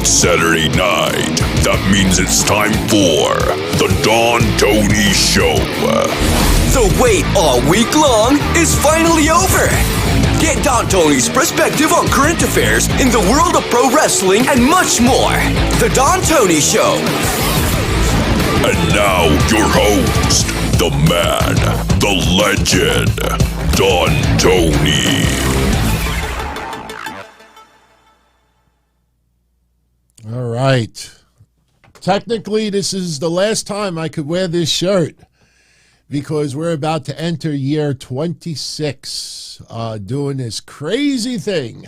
Saturday night. That means it's time for the Don Tony Show. The wait all week long is finally over. Get Don Tony's perspective on current affairs in the world of pro wrestling and much more. The Don Tony Show. And now your host, the man, the legend, Don Tony. All right. Technically, this is the last time I could wear this shirt because we're about to enter year 26 doing this crazy thing.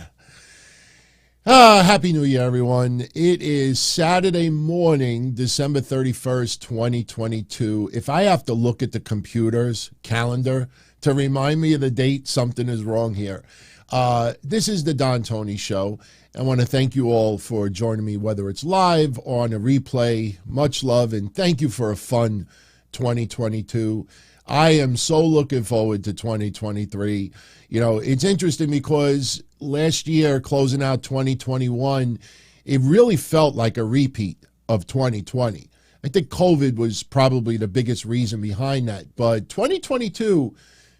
Happy New Year, everyone. It is Saturday morning, December 31st, 2022. If I have to look at the computer's calendar to remind me of the date, something is wrong here. This is the Don Tony Show. I want to thank you all for joining me, whether it's live or on a replay. Much love, and thank you for a fun 2022. I am so looking forward to 2023. You know, it's interesting because last year, closing out 2021, it really felt like a repeat of 2020. I think COVID was probably the biggest reason behind that. But 2022,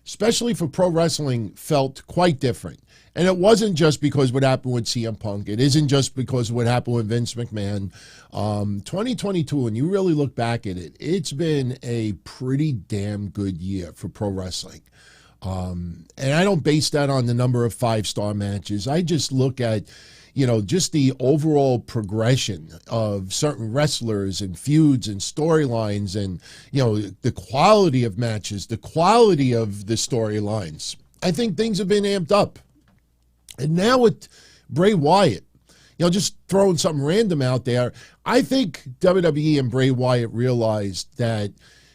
especially for pro wrestling, felt quite different. And it wasn't just because what happened with CM Punk. It isn't just because of what happened with Vince McMahon. 2022, when you really look back at it, it's been a pretty damn good year for pro wrestling. And I don't base that on the number of 5-star matches. I just look at, you know, just the overall progression of certain wrestlers and feuds and storylines and, you know, the quality of matches, the quality of the storylines. I think things have been amped up. And now with Bray Wyatt, you know, just throwing something random out there, I think WWE and Bray Wyatt realized that,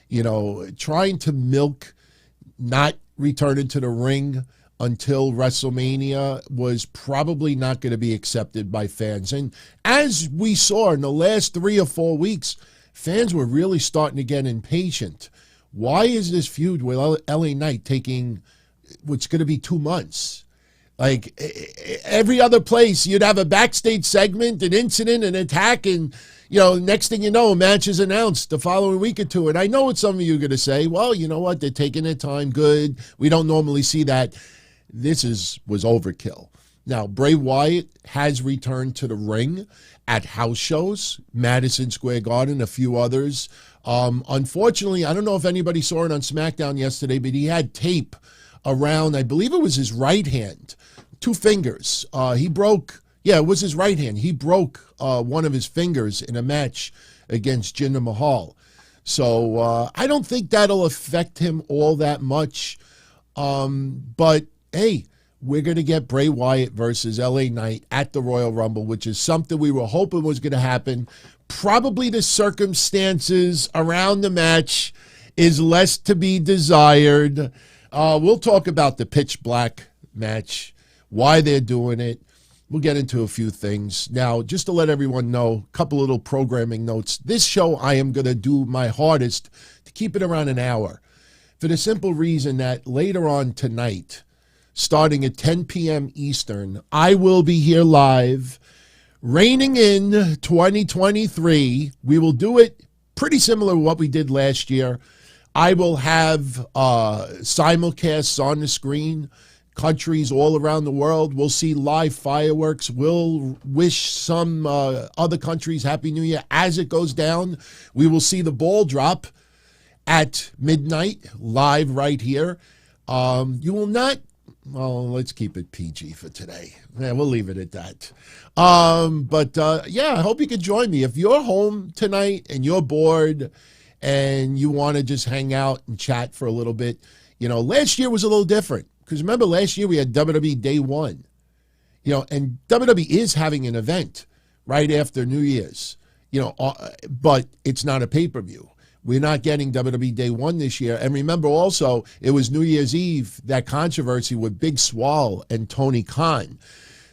you know, trying to milk not returning to the ring until WrestleMania was probably not going to be accepted by fans. And as we saw in the last 3 or 4 weeks, fans were really starting to get impatient. Why is this feud with LA Knight taking what's going to be 2 months? Like every other place, you'd have a backstage segment, an incident, an attack, and, you know, next thing you know, a match is announced the following week or two. And I know what some of you are going to say, well, you know what, they're taking their time, good. We don't normally see that. This was overkill. Now, Bray Wyatt has returned to the ring at house shows, Madison Square Garden, a few others. Unfortunately, I don't know if anybody saw it on SmackDown yesterday, but he had tape around, I believe it was his right hand, 2 fingers. He broke, it was his right hand. He broke one of his fingers in a match against Jinder Mahal. So I don't think that'll affect him all that much. But hey, we're going to get Bray Wyatt versus LA Knight at the Royal Rumble, which is something we were hoping was going to happen. Probably the circumstances around the match is less to be desired. We'll talk about the pitch black match, why they're doing it. We'll get into a few things. Now, just to let everyone know, a couple little programming notes. This show, I am going to do my hardest to keep it around an hour for the simple reason that later on tonight, starting at 10 p.m. Eastern, I will be here live, reining in 2023. We will do it pretty similar to what we did last year. I will have simulcasts on the screen, countries all around the world. We'll see live fireworks. We'll wish some other countries Happy New Year as it goes down. We will see the ball drop at midnight, live right here. You will not, well, let's keep it PG for today. Yeah, we'll leave it at that. I hope you can join me. If you're home tonight and you're bored and you want to just hang out and chat for a little bit, you know, last year was a little different. Because remember, last year we had WWE Day 1. You know, and WWE is having an event right after New Year's. You know, but it's not a pay-per-view. We're not getting WWE Day 1 this year. And remember also, it was New Year's Eve, that controversy with Big Swole and Tony Khan.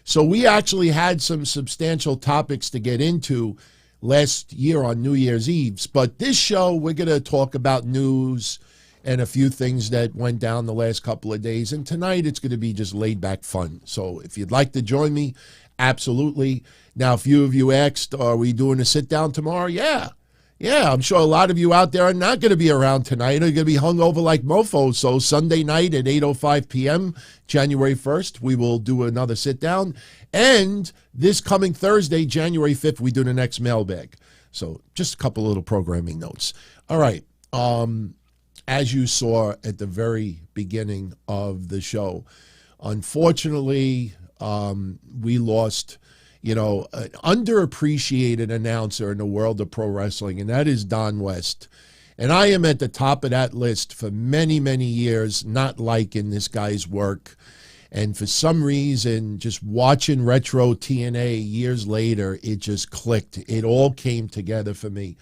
So we actually had some substantial topics to get into last year on New Year's Eve. But this show, we're going to talk about news and a few things that went down the last couple of days. And tonight, it's going to be just laid-back fun. So if you'd like to join me Absolutely. Now, a few of you asked, are we doing a sit-down tomorrow? Yeah. I'm sure a lot of you out there are not going to be around tonight. Are going to be hungover like mofos. So Sunday night at 8:05 p.m., January 1st, we will do another sit-down. And this coming Thursday, January 5th, we do the next mailbag. So just a couple little programming notes. All right. As you saw at the very beginning of the show, unfortunately, we lost, an underappreciated announcer in the world of pro wrestling, and that is Don West. And I am at the top of that list for many, many years, not liking this guy's work. And for some reason, just watching Retro TNA years later, it just clicked. It all came together for me.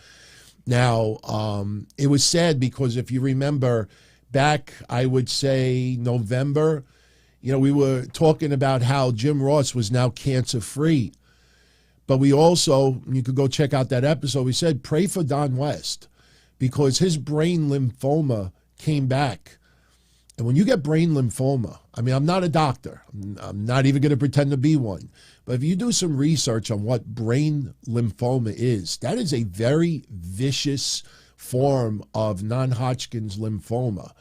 Now, it was sad because if you remember back, I would say November, we were talking about how Jim Ross was now cancer-free. But we also, you could go check out that episode, we said, pray for Don West because his brain lymphoma came back. And when you get brain lymphoma, I'm not a doctor. I'm not even going to pretend to be one. But if you do some research on what brain lymphoma is, that is a very vicious form of non-Hodgkin's lymphoma.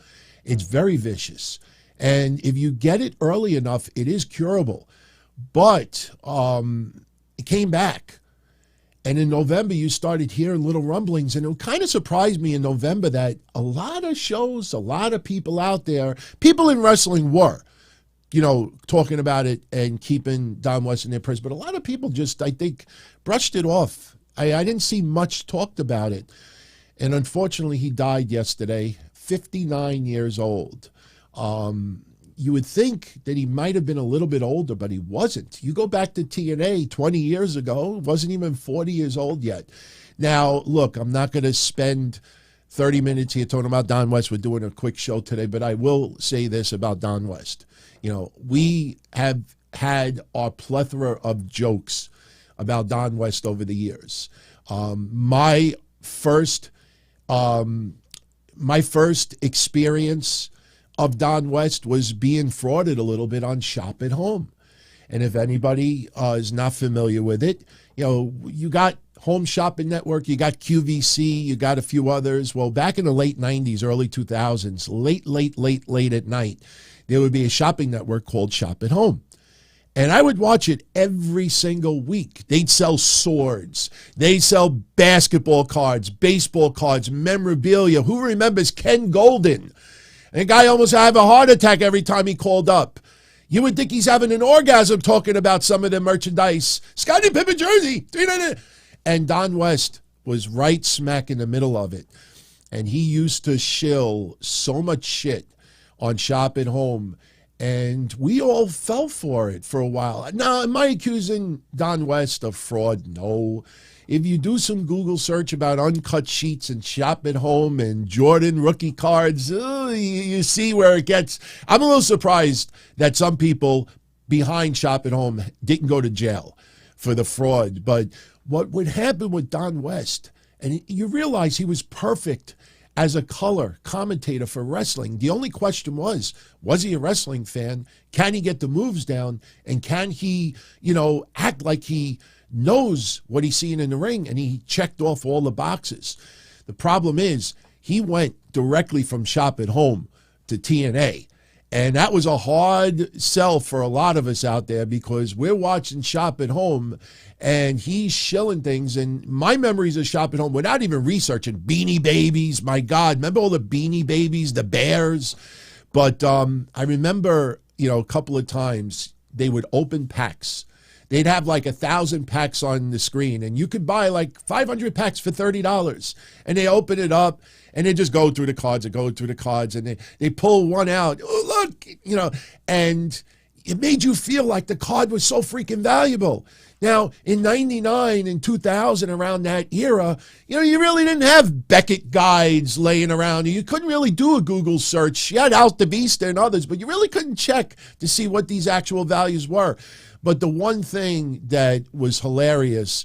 It's very vicious. And if you get it early enough, it is curable. But it came back. And in November, you started hearing little rumblings. And it kind of surprised me in November that a lot of shows, a lot of people out there, people in wrestling were, talking about it and keeping Don West in their prayers. But a lot of people just, I think, brushed it off. I didn't see much talked about it. And unfortunately, he died yesterday, 59 years old. You would think that he might have been a little bit older, but he wasn't. You go back to TNA 20 years ago, wasn't even 40 years old yet. Now, look, I'm not going to spend 30 minutes here talking about Don West. We're doing a quick show today, but I will say this about Don West. We have had our plethora of jokes about Don West over the years. My first experience of Don West was being frauded a little bit on Shop at Home. And if anybody is not familiar with it, you got Home Shopping Network, you got QVC, you got a few others. Well, back in the late 90s, early 2000s, late at night, there would be a shopping network called Shop at Home. And I would watch it every single week. They'd sell swords. They'd sell basketball cards, baseball cards, memorabilia. Who remembers Ken Golden? And the guy almost had a heart attack every time he called up. You would think he's having an orgasm talking about some of the merchandise. Scottie Pippen jersey. And Don West was right smack in the middle of it. And he used to shill so much shit on Shop at Home. And we all fell for it for a while. Now, am I accusing Don West of fraud? No. If you do some Google search about uncut sheets and Shop at Home and Jordan rookie cards, you see where it gets. I'm a little surprised that some people behind Shop at Home didn't go to jail for the fraud. But what would happen with Don West, and you realize he was perfect as a color commentator for wrestling. The only question was he a wrestling fan? Can he get the moves down? And can he, act like he knows what he's seeing in the ring? And he checked off all the boxes. The problem is he went directly from Shop at Home to TNA. And that was a hard sell for a lot of us out there because we're watching Shop at Home and he's shilling things. And my memories of Shop at Home without even researching, Beanie Babies, my God, remember all the Beanie Babies, the Bears? But I remember, a couple of times they would open packs. They'd have like 1,000 packs on the screen and you could buy like 500 packs for $30. And they open it up and they just go through the cards and they pull one out. Oh, look, and it made you feel like the card was so freaking valuable. Now, in 99 and 2000, around that era, you really didn't have Beckett guides laying around. You couldn't really do a Google search. You had Out the Beast and others, but you really couldn't check to see what these actual values were. But the one thing that was hilarious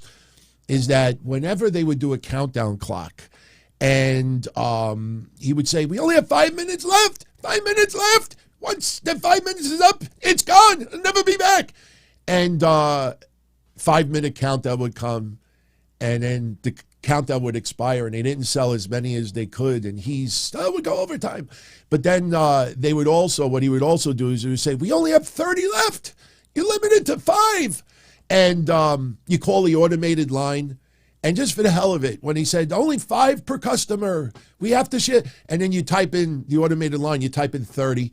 is that whenever they would do a countdown clock, and he would say, we only have 5 minutes left. 5 minutes left. Once the 5 minutes is up, it's gone. It'll never be back. And 5-minute countdown would come, and then the countdown would expire, and they didn't sell as many as they could, and would go overtime. But then what he would also do is he would say, we only have 30 left. You're limited to 5. And you call the automated line, and just for the hell of it, when he said, only 5 per customer, we have to share, and then you type in the automated line, you type in 30,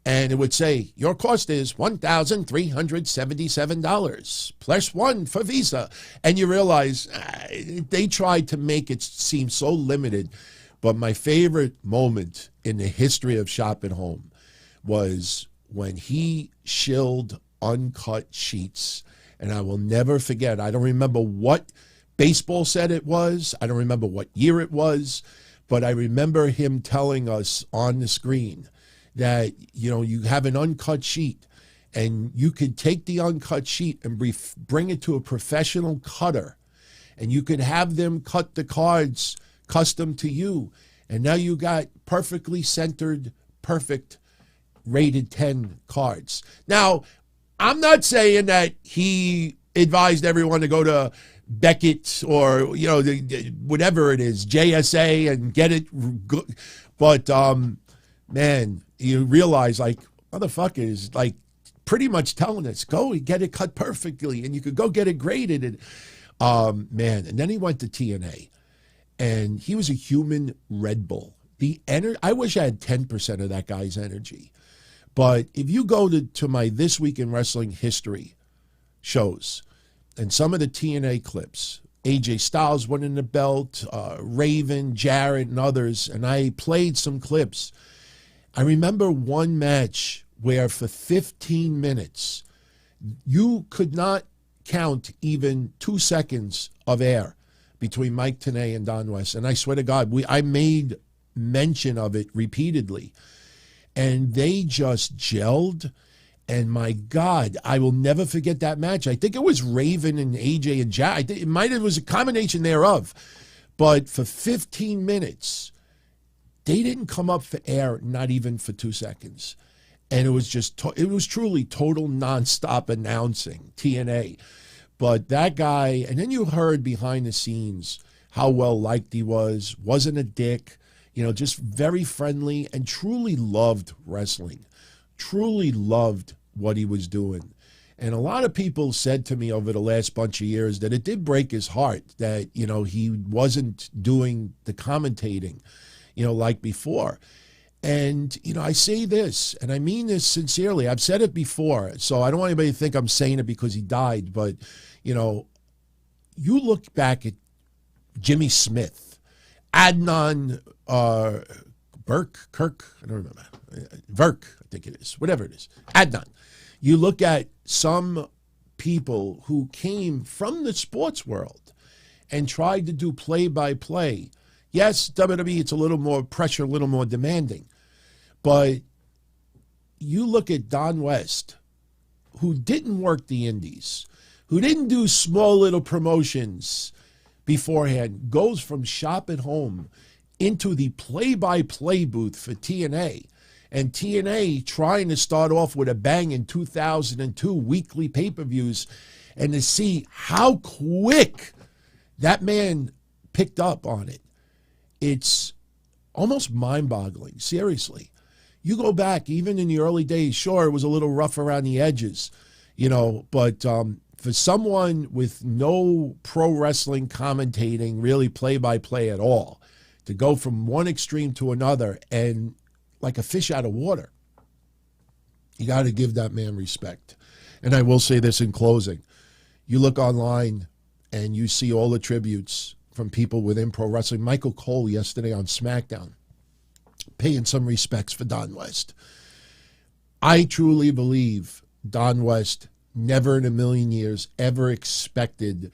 and it would say, your cost is $1,377, plus 1 for Visa. And you realize they tried to make it seem so limited. But my favorite moment in the history of Shop at Home was when he shilled uncut sheets. And I will never forget, I don't remember what baseball set it was. I don't remember what year it was. But I remember him telling us on the screen that, you have an uncut sheet, and you could take the uncut sheet and bring it to a professional cutter, and you could have them cut the cards custom to you. And now you got perfectly centered, perfect rated 10 cards. Now, I'm not saying that he advised everyone to go to Beckett or, whatever it is, JSA, and get it good. But, man, you realize, motherfuckers, pretty much telling us, go and get it cut perfectly, and you could go get it graded. And, man, and then he went to TNA, and he was a human Red Bull. I wish I had 10% of that guy's energy. But if you go to my This Week in Wrestling History shows, and some of the TNA clips, AJ Styles winning the belt, Raven, Jarrett, and others, and I played some clips. I remember one match where for 15 minutes, you could not count even 2 seconds of air between Mike Tenay and Don West. And I swear to God, I made mention of it repeatedly. And they just gelled. And my God, I will never forget that match. I think it was Raven and AJ and Jack. It was a combination thereof. But for 15 minutes, they didn't come up for air, not even for 2 seconds. And it was truly total nonstop announcing, TNA. But that guy, and then you heard behind the scenes how well liked he was, wasn't a dick, just very friendly, and truly loved wrestling, truly loved what he was doing. And a lot of people said to me over the last bunch of years that it did break his heart that, he wasn't doing the commentating, like before. And, I say this, and I mean this sincerely. I've said it before, so I don't want anybody to think I'm saying it because he died. But, you look back at Jimmy Smith, Adnan Kirk, I don't remember. Verk, I think it is, whatever it is. Adnan. You look at some people who came from the sports world and tried to do play-by-play. Yes, WWE, it's a little more pressure, a little more demanding. But you look at Don West, who didn't work the indies, who didn't do small little promotions beforehand, goes from Shop at Home into the play-by-play booth for TNA. And TNA trying to start off with a bang in 2002, weekly pay-per-views, and to see how quick that man picked up on it. It's almost mind-boggling, seriously. You go back, even in the early days, sure, it was a little rough around the edges, but for someone with no pro wrestling commentating, really play-by-play at all, to go from one extreme to another and like a fish out of water, you got to give that man respect. And I will say this in closing. You look online and you see all the tributes from people within pro wrestling. Michael Cole yesterday on SmackDown paying some respects for Don West. I truly believe Don West never in a million years ever expected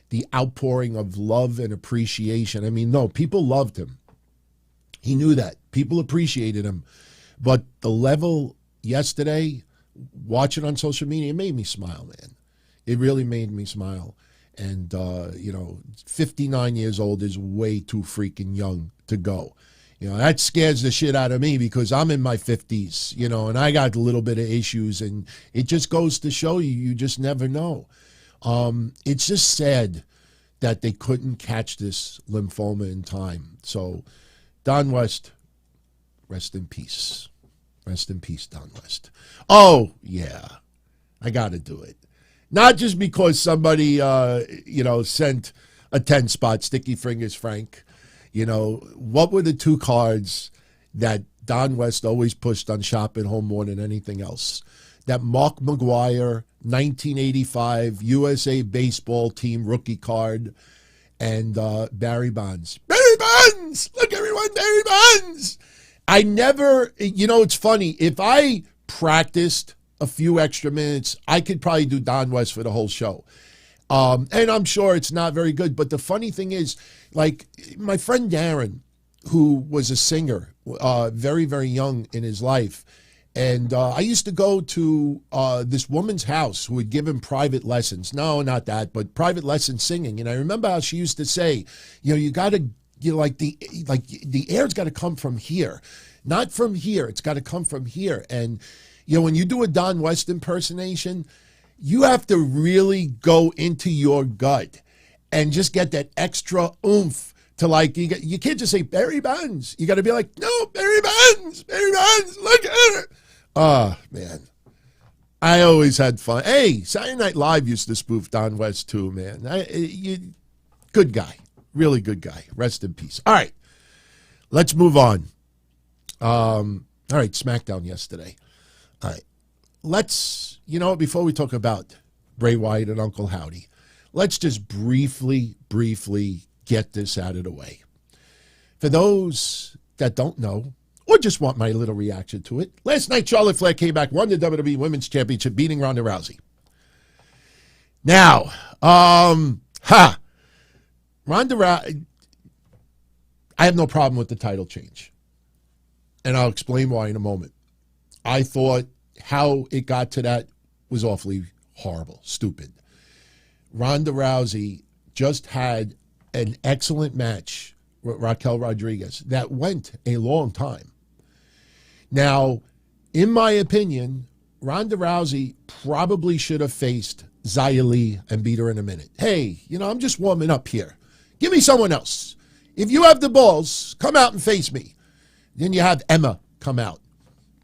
the outpouring of love and appreciation. I mean, no, people loved him. He knew that. People appreciated him. But the level yesterday, watching on social media, it made me smile, man. It really made me smile. And, 59 years old is way too freaking young to go. You know, that scares the shit out of me because I'm in my 50s, you know, and I got a little bit of issues, and it just goes to show you just never know. It's just sad that they couldn't catch this lymphoma in time. So, Don West, rest in peace. Rest in peace, Don West. Oh, yeah, I got to do it. Not just because somebody, sent a 10-spot, Sticky Fingers Frank. You know, what were the two cards that Don West always pushed on Shop at Home more than anything else? That Mark McGuire 1985 USA Baseball Team rookie card and Barry Bonds. Barry Bonds! Look, everyone, Barry Bonds! I never, it's funny. If I practiced a few extra minutes, I could probably do Don West for the whole show. And I'm sure it's not very good. But the funny thing is, like, my friend Darren, who was a singer, very, very young in his life, and I used to go to this woman's house who would give him private lessons. No, not that, but private lessons singing. And I remember how she used to say, you got to, the air's got to come from here, not from here. It's got to come from here. And, when you do a Don West impersonation, you have to really go into your gut and just get that extra oomph to, like, you can't just say Barry Bonds. You got to be like, no, Barry Bonds, look at it. Oh, man. I always had fun. Hey, Saturday Night Live used to spoof Don West too, man. Good guy. Really good guy. Rest in peace. All right. Let's move on. All right, SmackDown yesterday. All right. Let's, before we talk about Bray Wyatt and Uncle Howdy, let's just briefly get this out of the way. For those that don't know, or just want my little reaction to it, last night Charlotte Flair came back, won the WWE Women's Championship, beating Ronda Rousey. Now, Ronda Rousey, I have no problem with the title change. And I'll explain why in a moment. I thought how it got to that was awfully horrible, stupid. Ronda Rousey just had an excellent match with Raquel Rodriguez that went a long time. Now, in my opinion, Ronda Rousey probably should have faced Xia Li and beat her in a minute. Hey, I'm just warming up here. Give me someone else. If you have the balls, come out and face me. Then you have Emma come out,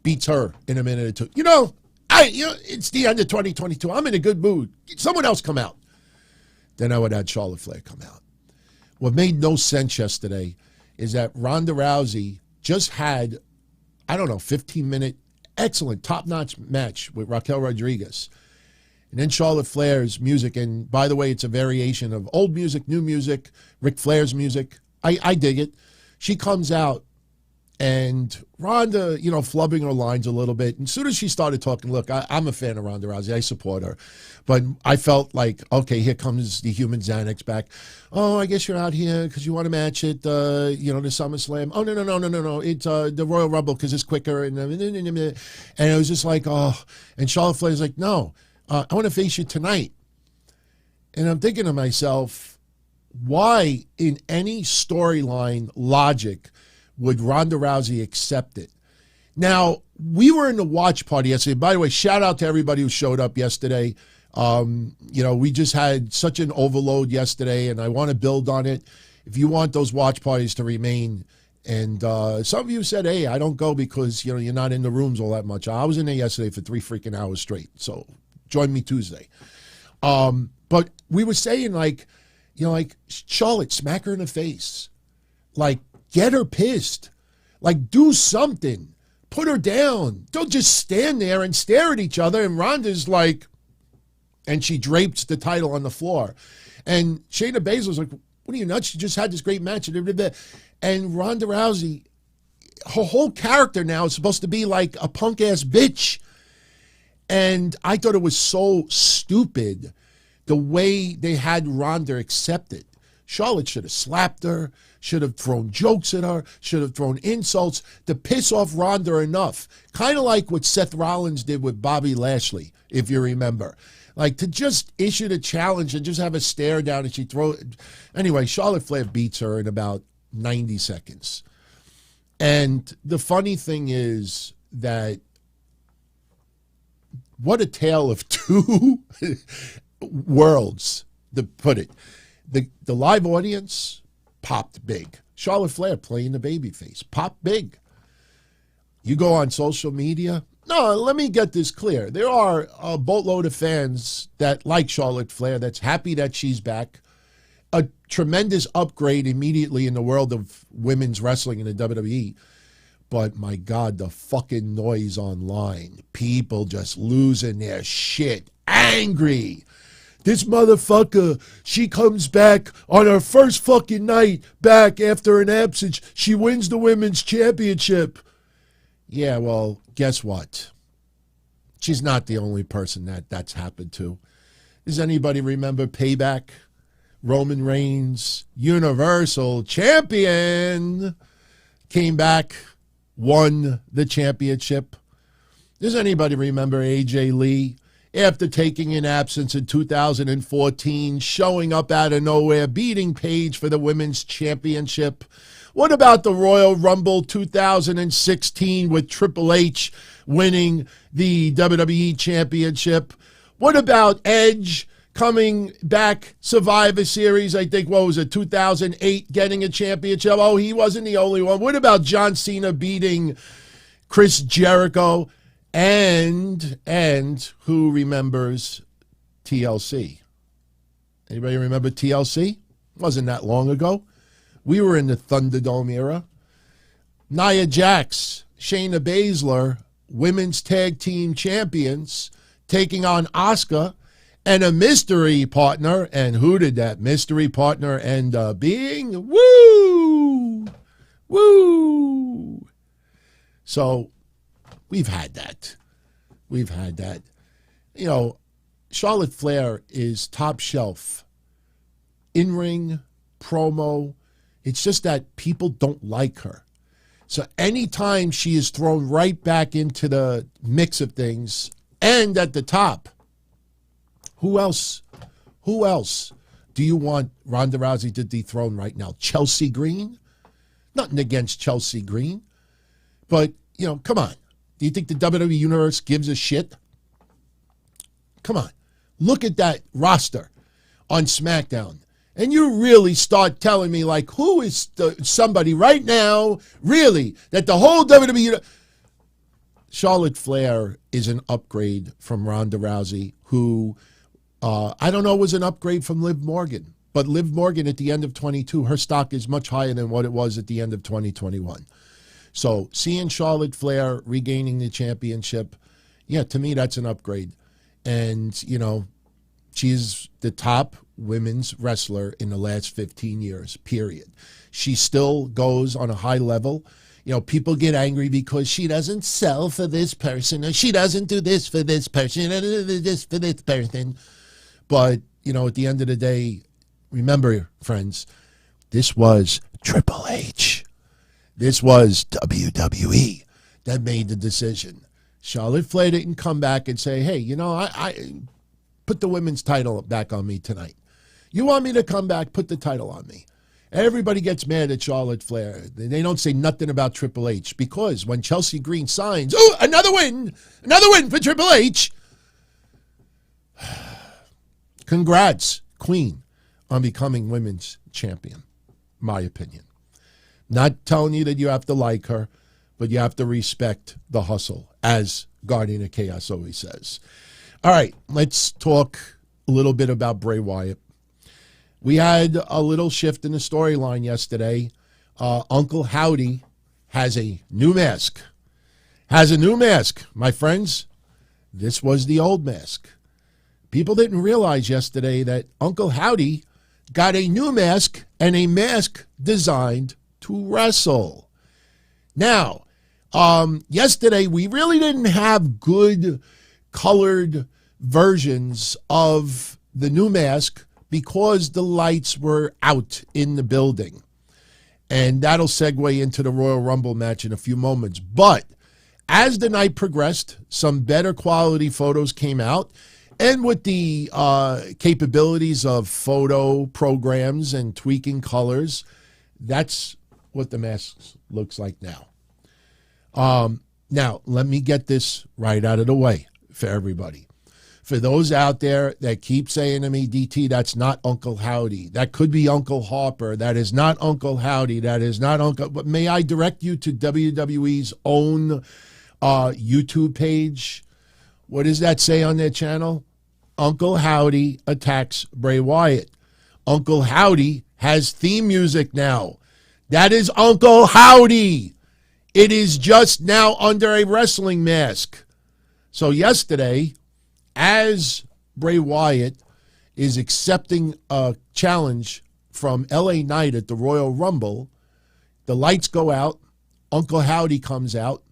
beats her in a minute or two. It's the end of 2022. I'm in a good mood. Someone else come out. Then I would have Charlotte Flair come out. What made no sense yesterday is that Ronda Rousey just had, 15-minute, excellent, top-notch match with Raquel Rodriguez. And then Charlotte Flair's music, and by the way, it's a variation of old music, new music, Ric Flair's music. I dig it. She comes out, and Ronda, flubbing her lines a little bit. And as soon as she started talking, look, I'm a fan of Ronda Rousey. I support her. But I felt like, okay, here comes the human Xanax back. Oh, I guess you're out here because you want to match it, the SummerSlam. Oh, no. It's the Royal Rumble because it's quicker. And it was just like, oh. And Charlotte Flair's like, no, I want to face you tonight. And I'm thinking to myself, why in any storyline logic would Ronda Rousey accept it? Now, we were in the watch party yesterday. By the way, shout out to everybody who showed up yesterday. We just had such an overload yesterday, and I want to build on it. If you want those watch parties to remain, and some of you said, hey, I don't go because, you're not in the rooms all that much. I was in there yesterday for 3 freaking hours straight, so join me Tuesday. But we were saying, Charlotte, smack her in the face. Get her pissed. Do something. Put her down. Don't just stand there and stare at each other. And Ronda's like, and she drapes the title on the floor. And Shayna Baszler's like, what are you, nuts? She just had this great match. And Ronda Rousey, her whole character now is supposed to be like a punk-ass bitch. And I thought it was so stupid the way they had Ronda accept it. Charlotte should have slapped her, should have thrown jokes at her, should have thrown insults to piss off Ronda enough. Kind of like what Seth Rollins did with Bobby Lashley, if you remember. To just issue the challenge and just have a stare down and she throw it. Anyway, Charlotte Flair beats her in about 90 seconds. And the funny thing is that what a tale of two worlds, to put it. The live audience popped big. Charlotte Flair playing the babyface popped big. You go on social media. No, let me get this clear. There are a boatload of fans that like Charlotte Flair, that's happy that she's back. A tremendous upgrade immediately in the world of women's wrestling in the WWE. But my God, the fucking noise online. People just losing their shit. Angry. This motherfucker, she comes back on her first fucking night back after an absence. She wins the women's championship. Yeah, well, guess what? She's not the only person that's happened to. Does anybody remember Payback? Roman Reigns, Universal Champion, came back, won the championship. Does anybody remember AJ Lee? After taking an absence in 2014, showing up out of nowhere, beating Paige for the women's championship. What about the Royal Rumble 2016 with Triple H winning the WWE championship? What about Edge coming back, Survivor Series, I think, what was it, 2008, getting a championship? Oh, he wasn't the only one. What about John Cena beating Chris Jericho? And who remembers TLC? Anybody remember TLC? Wasn't that long ago. We were in the Thunderdome era. Nia Jax, Shayna Baszler, women's tag team champions, taking on Asuka and a mystery partner. And who did that mystery partner end up being? Woo! Woo! So we've had that. We've had that. You know, Charlotte Flair is top shelf. In-ring, promo. It's just that people don't like her. So anytime she is thrown right back into the mix of things and at the top, who else do you want Ronda Rousey to dethrone right now? Chelsea Green? Nothing against Chelsea Green. But, you know, come on. Do you think the WWE Universe gives a shit? Come on. Look at that roster on SmackDown. And you really start telling me, like, who is somebody right now, really, that the whole WWE... Charlotte Flair is an upgrade from Ronda Rousey, who, I don't know, was an upgrade from Liv Morgan. But Liv Morgan at the end of 22, her stock is much higher than what it was at the end of 2021. So seeing Charlotte Flair regaining the championship, yeah, to me, that's an upgrade. And, you know, she's the top women's wrestler in the last 15 years, period. She still goes on a high level. You know, people get angry because she doesn't sell for this person, or she doesn't do this for this person, or this for this person. But, you know, at the end of the day, remember, friends, this was Triple H. This was WWE that made the decision. Charlotte Flair didn't come back and say, hey, you know, I put the women's title back on me tonight. You want me to come back, put the title on me. Everybody gets mad at Charlotte Flair. They don't say nothing about Triple H because when Chelsea Green signs, oh, another win for Triple H. Congrats, Queen, on becoming women's champion, my opinion. Not telling you that you have to like her, but you have to respect the hustle, as Guardian of Chaos always says. All right, let's talk a little bit about Bray Wyatt. We had a little shift in the storyline yesterday. Uncle Howdy has a new mask. My friends. This was the old mask. People didn't realize yesterday that Uncle Howdy got a new mask and a mask designed to wrestle. Now, yesterday we really didn't have good colored versions of the new mask because the lights were out in the building. And that'll segue into the Royal Rumble match in a few moments. But as the night progressed, some better quality photos came out. And with the capabilities of photo programs and tweaking colors, that's what the mask looks like now. Now, let me get this right out of the way for everybody. For those out there that keep saying to me, DT, that's not Uncle Howdy. That could be Uncle Harper. That is not Uncle Howdy. That is not Uncle. But may I direct you to WWE's own YouTube page? What does that say on their channel? Uncle Howdy attacks Bray Wyatt. Uncle Howdy has theme music now. That is Uncle Howdy. It is just now under a wrestling mask. So yesterday, as Bray Wyatt is accepting a challenge from LA Knight at the Royal Rumble, the lights go out, Uncle Howdy comes out,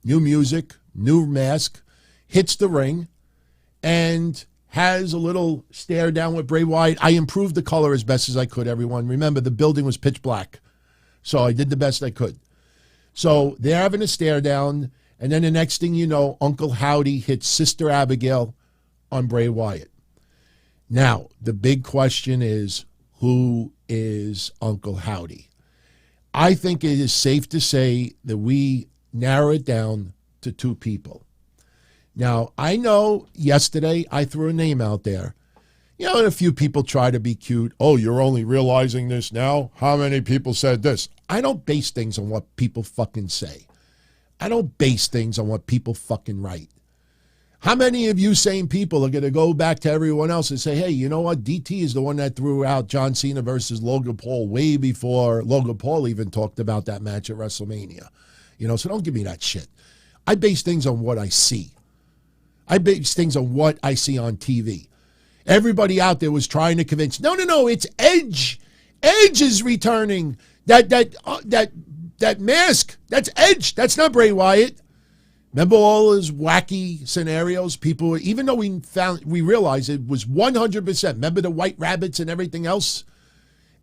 new music, new mask, hits the ring, and has a little stare down with Bray Wyatt. I improved the color as best as I could, everyone. Remember, the building was pitch black, so I did the best I could. So they're having a stare down, and then the next thing you know, Uncle Howdy hits Sister Abigail on Bray Wyatt. Now, the big question is, who is Uncle Howdy? I think it is safe to say that we narrow it down to two people. Now, I know yesterday I threw a name out there. You know, and a few people try to be cute. Oh, you're only realizing this now? How many people said this? I don't base things on what people fucking say. I don't base things on what people fucking write. How many of you sane people are going to go back to everyone else and say, hey, you know what? DT is the one that threw out John Cena versus Logan Paul way before Logan Paul even talked about that match at WrestleMania. You know, so don't give me that shit. I base things on what I see. I base things on what I see on TV. Everybody out there was trying to convince, no, it's Edge. Edge is returning. That mask, that's Edge. That's not Bray Wyatt. Remember all those wacky scenarios? People, even though we realized it was 100%. Remember the white rabbits and everything else?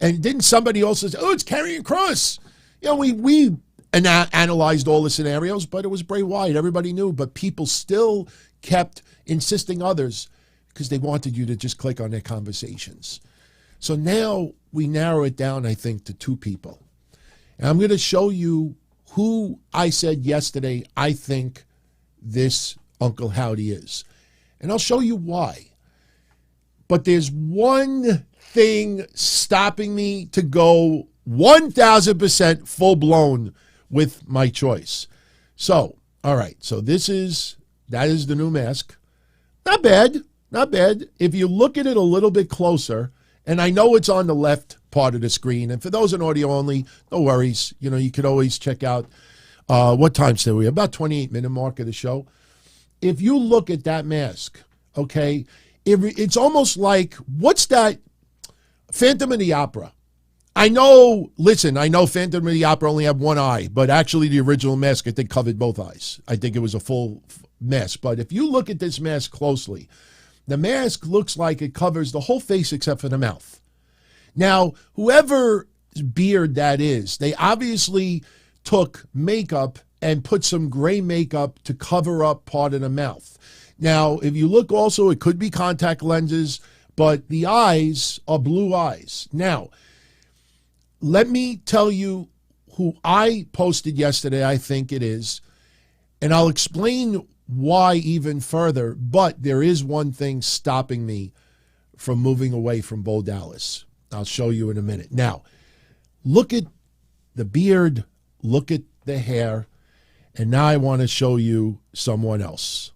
And didn't somebody also say, oh, it's Karrion Kross? You know, we analyzed all the scenarios, but it was Bray Wyatt. Everybody knew, but people still kept insisting others because they wanted you to just click on their conversations. So now we narrow it down, I think, to two people. And I'm going to show you who I said yesterday I think this Uncle Howdy is. And I'll show you why. But there's one thing stopping me to go 1,000% full-blown with my choice. So, all right. So that is the new mask. Not bad. Not bad. If you look at it a little bit closer, and I know it's on the left part of the screen, and for those in audio only, no worries. You know, you could always check out what time still we about 28-minute mark of the show. If you look at that mask, okay, it's almost like, what's that? Phantom of the Opera. I know Phantom of the Opera only had one eye, but actually the original mask, I think, covered both eyes. I think it was a full mask. But if you look at this mask closely, the mask looks like it covers the whole face except for the mouth. Now, whoever's beard that is, they obviously took makeup and put some gray makeup to cover up part of the mouth. Now, if you look also, it could be contact lenses, but the eyes are blue eyes. Now, let me tell you who I posted yesterday, I think it is, and I'll explain why even further, but there is one thing stopping me from moving away from Bo Dallas. I'll show you in a minute. Now, look at the beard, look at the hair, and now I want to show you someone else.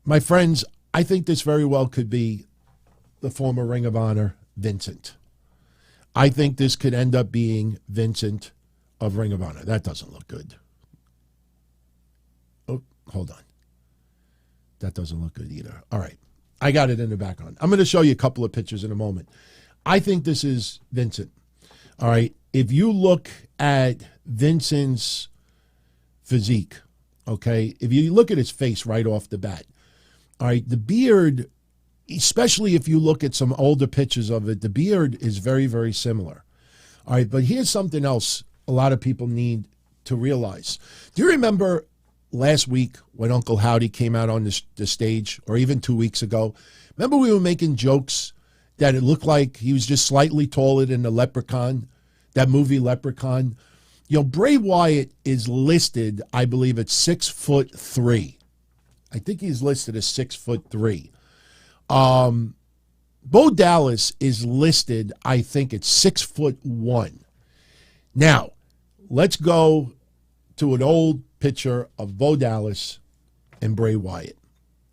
My friends, I think this very well could be the former Ring of Honor Vincent. I think this could end up being Vincent of Ring of Honor. That doesn't look good. Oh, hold on. That doesn't look good either. All right. I got it in the background. I'm going to show you a couple of pictures in a moment. I think this is Vincent. All right. If you look at Vincent's physique, okay, if you look at his face right off the bat, all right, the beard, especially if you look at some older pictures of it, the beard is very, very similar. All right, but here's something else a lot of people need to realize. Do you remember last week when Uncle Howdy came out on the stage, or even 2 weeks ago? Remember we were making jokes that it looked like he was just slightly taller than the leprechaun that movie Leprechaun. Bray Wyatt is listed, I believe, at 6'3". I think he's listed as 6'3". Bo Dallas is listed, I think, at 6'1". Now, let's go to an old picture of Bo Dallas and Bray Wyatt.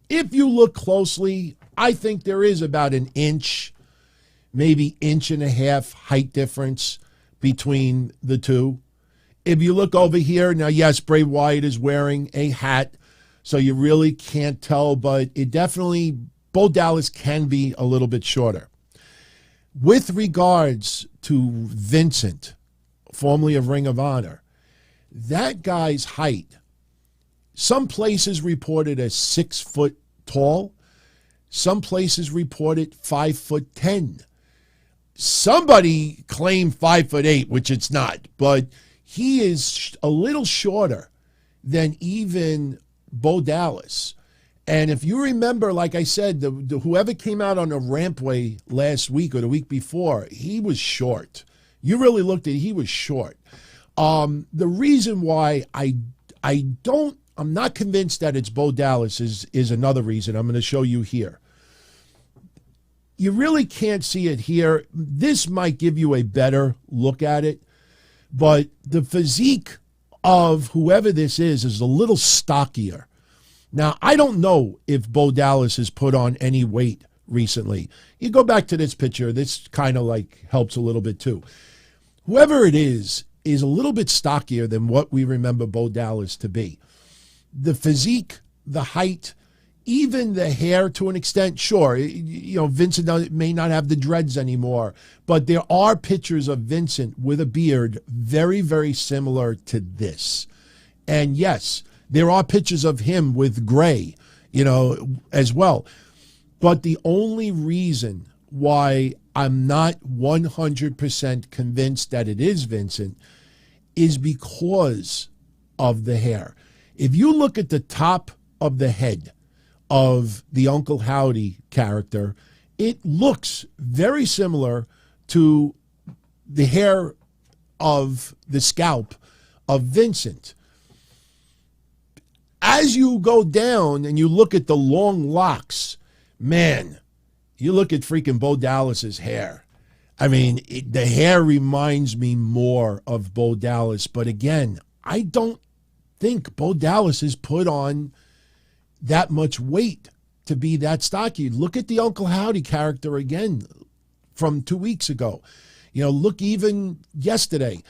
If you look closely, I think there is about an inch, maybe inch and a half height difference between the two. If you look over here, now, yes, Bray Wyatt is wearing a hat, so you really can't tell, but it definitely, Bo Dallas can be a little bit shorter. With regards to Vincent, formerly of Ring of Honor, that guy's height, some places reported as 6 foot tall, some places reported 5'10". Somebody claimed 5'8", which it's not, but he is a little shorter than even Bo Dallas. And if you remember, like I said, whoever came out on the rampway last week or the week before, he was short. You really looked at it, he was short. The reason why I'm not convinced that it's Bo Dallas is another reason I'm going to show you here. You really can't see it here. This might give you a better look at it, but the physique of whoever this is a little stockier. Now, I don't know if Bo Dallas has put on any weight recently. You go back to this picture, this kind of like helps a little bit too. Whoever it is a little bit stockier than what we remember Bo Dallas to be. The physique, the height, even the hair to an extent, sure, Vincent may not have the dreads anymore, but there are pictures of Vincent with a beard very, very similar to this. And yes, there are pictures of him with gray, as well. But the only reason why I'm not 100% convinced that it is Vincent is because of the hair. If you look at the top of the head of the Uncle Howdy character, it looks very similar to the hair of the scalp of Vincent. As you go down and you look at the long locks, man, you look at freaking Bo Dallas's hair. I mean, the hair reminds me more of Bo Dallas. But again, I don't think Bo Dallas has put on that much weight to be that stocky. Look at the Uncle Howdy character again from 2 weeks ago. Look even yesterday.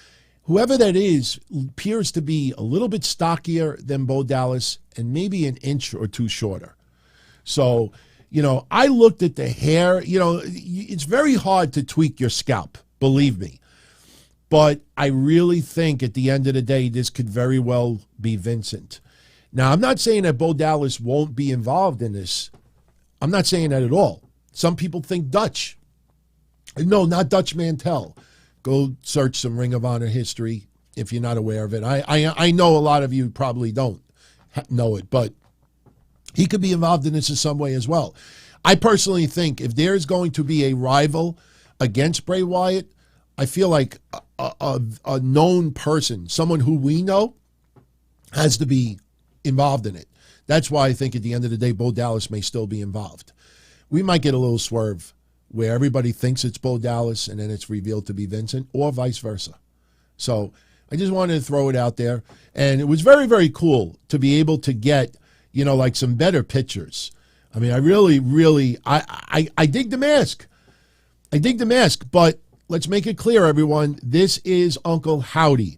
Whoever that is appears to be a little bit stockier than Bo Dallas and maybe an inch or two shorter. So, I looked at the hair. It's very hard to tweak your scalp, believe me. But I really think at the end of the day, this could very well be Vincent. Now, I'm not saying that Bo Dallas won't be involved in this. I'm not saying that at all. Some people think Dutch. No, not Dutch Mantel. Go search some Ring of Honor history if you're not aware of it. I know a lot of you probably don't know it, but he could be involved in this in some way as well. I personally think if there's going to be a rival against Bray Wyatt, I feel like a known person, someone who we know, has to be involved in it. That's why I think at the end of the day, Bo Dallas may still be involved. We might get a little swerve where everybody thinks it's Bo Dallas and then it's revealed to be Vincent, or vice versa. So I just wanted to throw it out there. And it was very, very cool to be able to get, like some better pictures. I mean, I really, I dig the mask. I dig the mask, but let's make it clear, everyone. This is Uncle Howdy.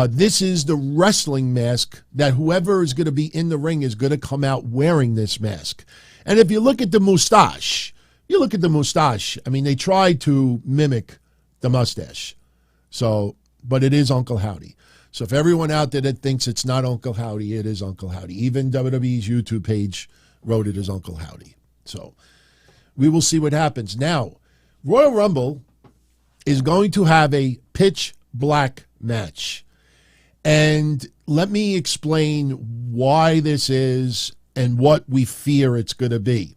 This is the wrestling mask that whoever is going to be in the ring is going to come out wearing this mask. And if you look at the mustache, I mean, they tried to mimic the mustache. So, but it is Uncle Howdy. So if everyone out there that thinks it's not Uncle Howdy, it is Uncle Howdy. Even WWE's YouTube page wrote it as Uncle Howdy. So we will see what happens. Now, Royal Rumble is going to have a pitch black match. And let me explain why this is and what we fear it's going to be.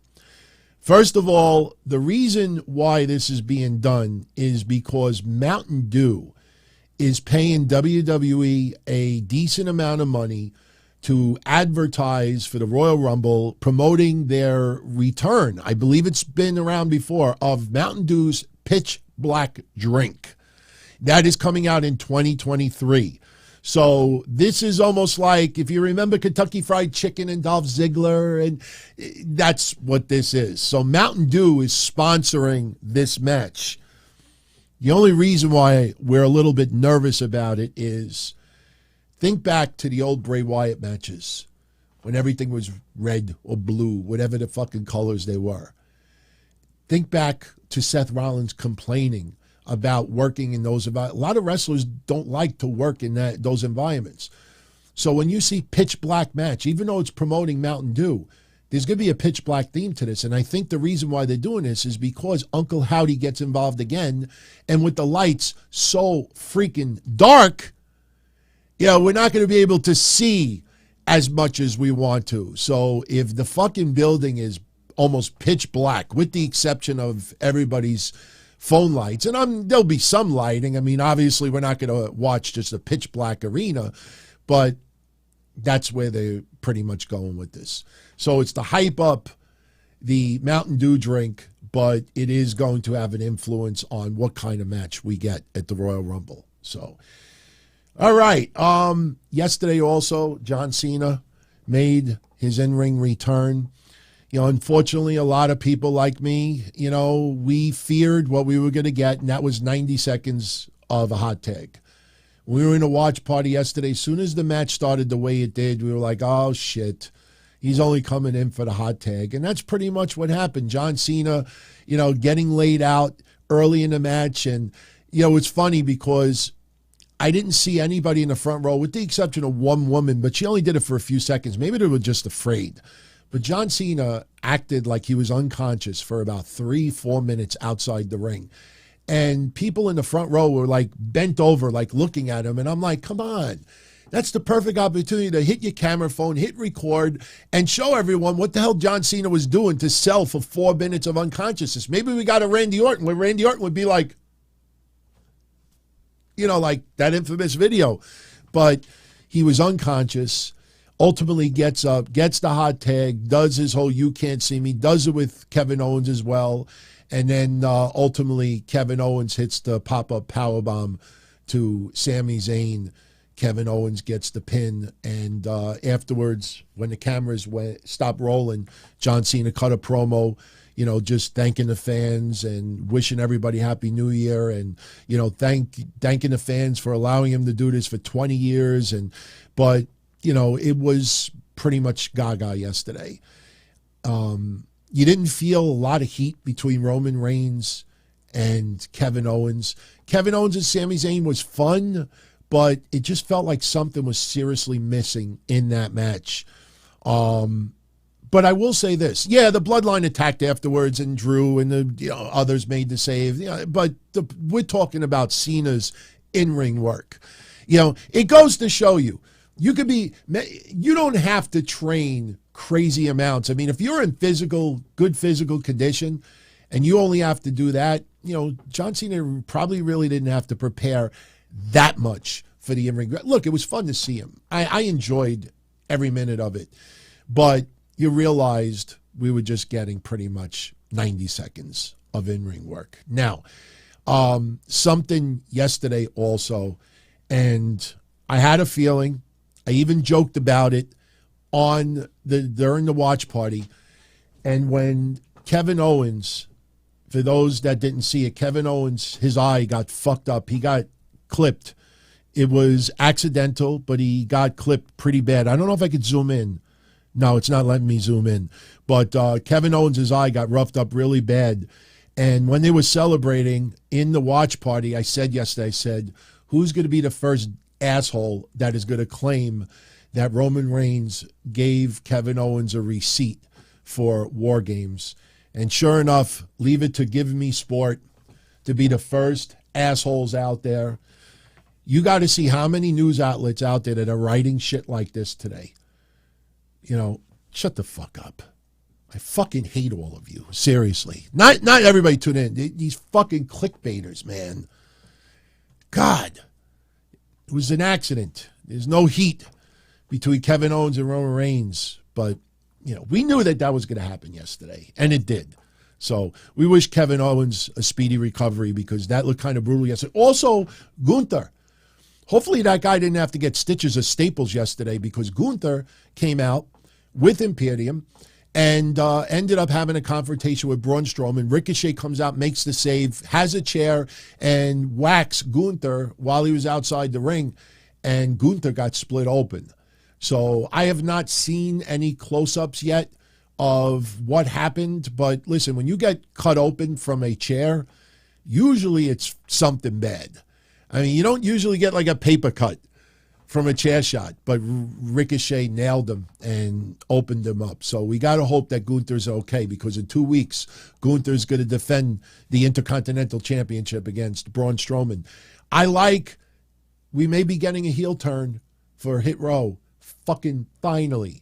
First of all, the reason why this is being done is because Mountain Dew is paying WWE a decent amount of money to advertise for the Royal Rumble, promoting their return. I believe it's been around before, of Mountain Dew's Pitch Black drink. That is coming out in 2023. So this is almost like, if you remember Kentucky Fried Chicken and Dolph Ziggler, and that's what this is. So Mountain Dew is sponsoring this match. The only reason why we're a little bit nervous about it is, think back to the old Bray Wyatt matches when everything was red or blue, whatever the fucking colors they were. Think back to Seth Rollins complaining about working in those environments. A lot of wrestlers don't like to work in those environments. So when you see Pitch Black match, even though it's promoting Mountain Dew, there's going to be a Pitch Black theme to this. And I think the reason why they're doing this is because Uncle Howdy gets involved again. And with the lights so freaking dark, we're not going to be able to see as much as we want to. So if the fucking building is almost pitch black, with the exception of everybody's phone lights, and there'll be some lighting. I mean, obviously we're not going to watch just a pitch black arena, but that's where they're pretty much going with this. So it's to hype up the Mountain Dew drink, but it is going to have an influence on what kind of match we get at the Royal Rumble. So, all right. Yesterday also, John Cena made his in-ring return. Unfortunately, a lot of people like me, we feared what we were going to get, and that was 90 seconds of a hot tag. We were in a watch party yesterday. As soon as the match started the way it did, we were like, oh, shit. He's only coming in for the hot tag. And that's pretty much what happened. John Cena, getting laid out early in the match. And, it's funny because I didn't see anybody in the front row, with the exception of one woman, but she only did it for a few seconds. Maybe they were just afraid. But John Cena acted like he was unconscious for about 3-4 minutes outside the ring. And people in the front row were like bent over, like looking at him. And I'm like, come on. That's the perfect opportunity to hit your camera phone, hit record, and show everyone what the hell John Cena was doing to sell for 4 minutes of unconsciousness. Maybe we got a Randy Orton, where Randy Orton would be like, like that infamous video. But he was unconscious, ultimately gets up, gets the hot tag, does his whole "you can't see me," does it with Kevin Owens as well. And then ultimately Kevin Owens hits the pop-up powerbomb to Sami Zayn. Kevin Owens gets the pin. And afterwards, when the cameras stopped rolling, John Cena cut a promo, just thanking the fans and wishing everybody Happy New Year, and, thanking the fans for allowing him to do this for 20 years. But it was pretty much gaga yesterday. You didn't feel a lot of heat between Roman Reigns and Kevin Owens. Kevin Owens and Sami Zayn was fun, but it just felt like something was seriously missing in that match. But I will say this. Yeah, the Bloodline attacked afterwards, and Drew and the others made the save. But we're talking about Cena's in-ring work. It goes to show you, you don't have to train crazy amounts. I mean, if you're in good physical condition and you only have to do that, John Cena probably really didn't have to prepare that much for the in-ring. Look, it was fun to see him. I enjoyed every minute of it. But you realized we were just getting pretty much 90 seconds of in-ring work. Now, something yesterday also, and I had a feeling, I even joked about it during the watch party. And when Kevin Owens, for those that didn't see it, Kevin Owens, his eye got fucked up. He got clipped. It was accidental, but he got clipped pretty bad. I don't know if I could zoom in. No, it's not letting me zoom in. But Kevin Owens' eye got roughed up really bad. And when they were celebrating in the watch party, I said yesterday, who's going to be the first asshole that is going to claim that Roman Reigns gave Kevin Owens a receipt for War Games? And sure enough, leave it to Give Me Sport to be the first assholes out there. You got to see how many news outlets out there that are writing shit like this today. Shut the fuck up. I fucking hate all of you. Seriously. Not everybody tune in. These fucking clickbaiters, man. God. It was an accident. There's no heat between Kevin Owens and Roman Reigns. But, we knew that was going to happen yesterday, and it did. So we wish Kevin Owens a speedy recovery because that looked kind of brutal yesterday. Also, Gunther. Hopefully that guy didn't have to get stitches or staples yesterday because Gunther came out with Imperium and ended up having a confrontation with Braun Strowman. Ricochet comes out, makes the save, has a chair, and whacks Gunther while he was outside the ring, and Gunther got split open. So I have not seen any close-ups yet of what happened, but listen, when you get cut open from a chair, usually it's something bad. I mean, you don't usually get like a paper cut from a chair shot, but Ricochet nailed him and opened him up. So we got to hope that Gunther's okay because in 2 weeks, Gunther's going to defend the Intercontinental Championship against Braun Strowman. We may be getting a heel turn for Hit Row. Fucking finally.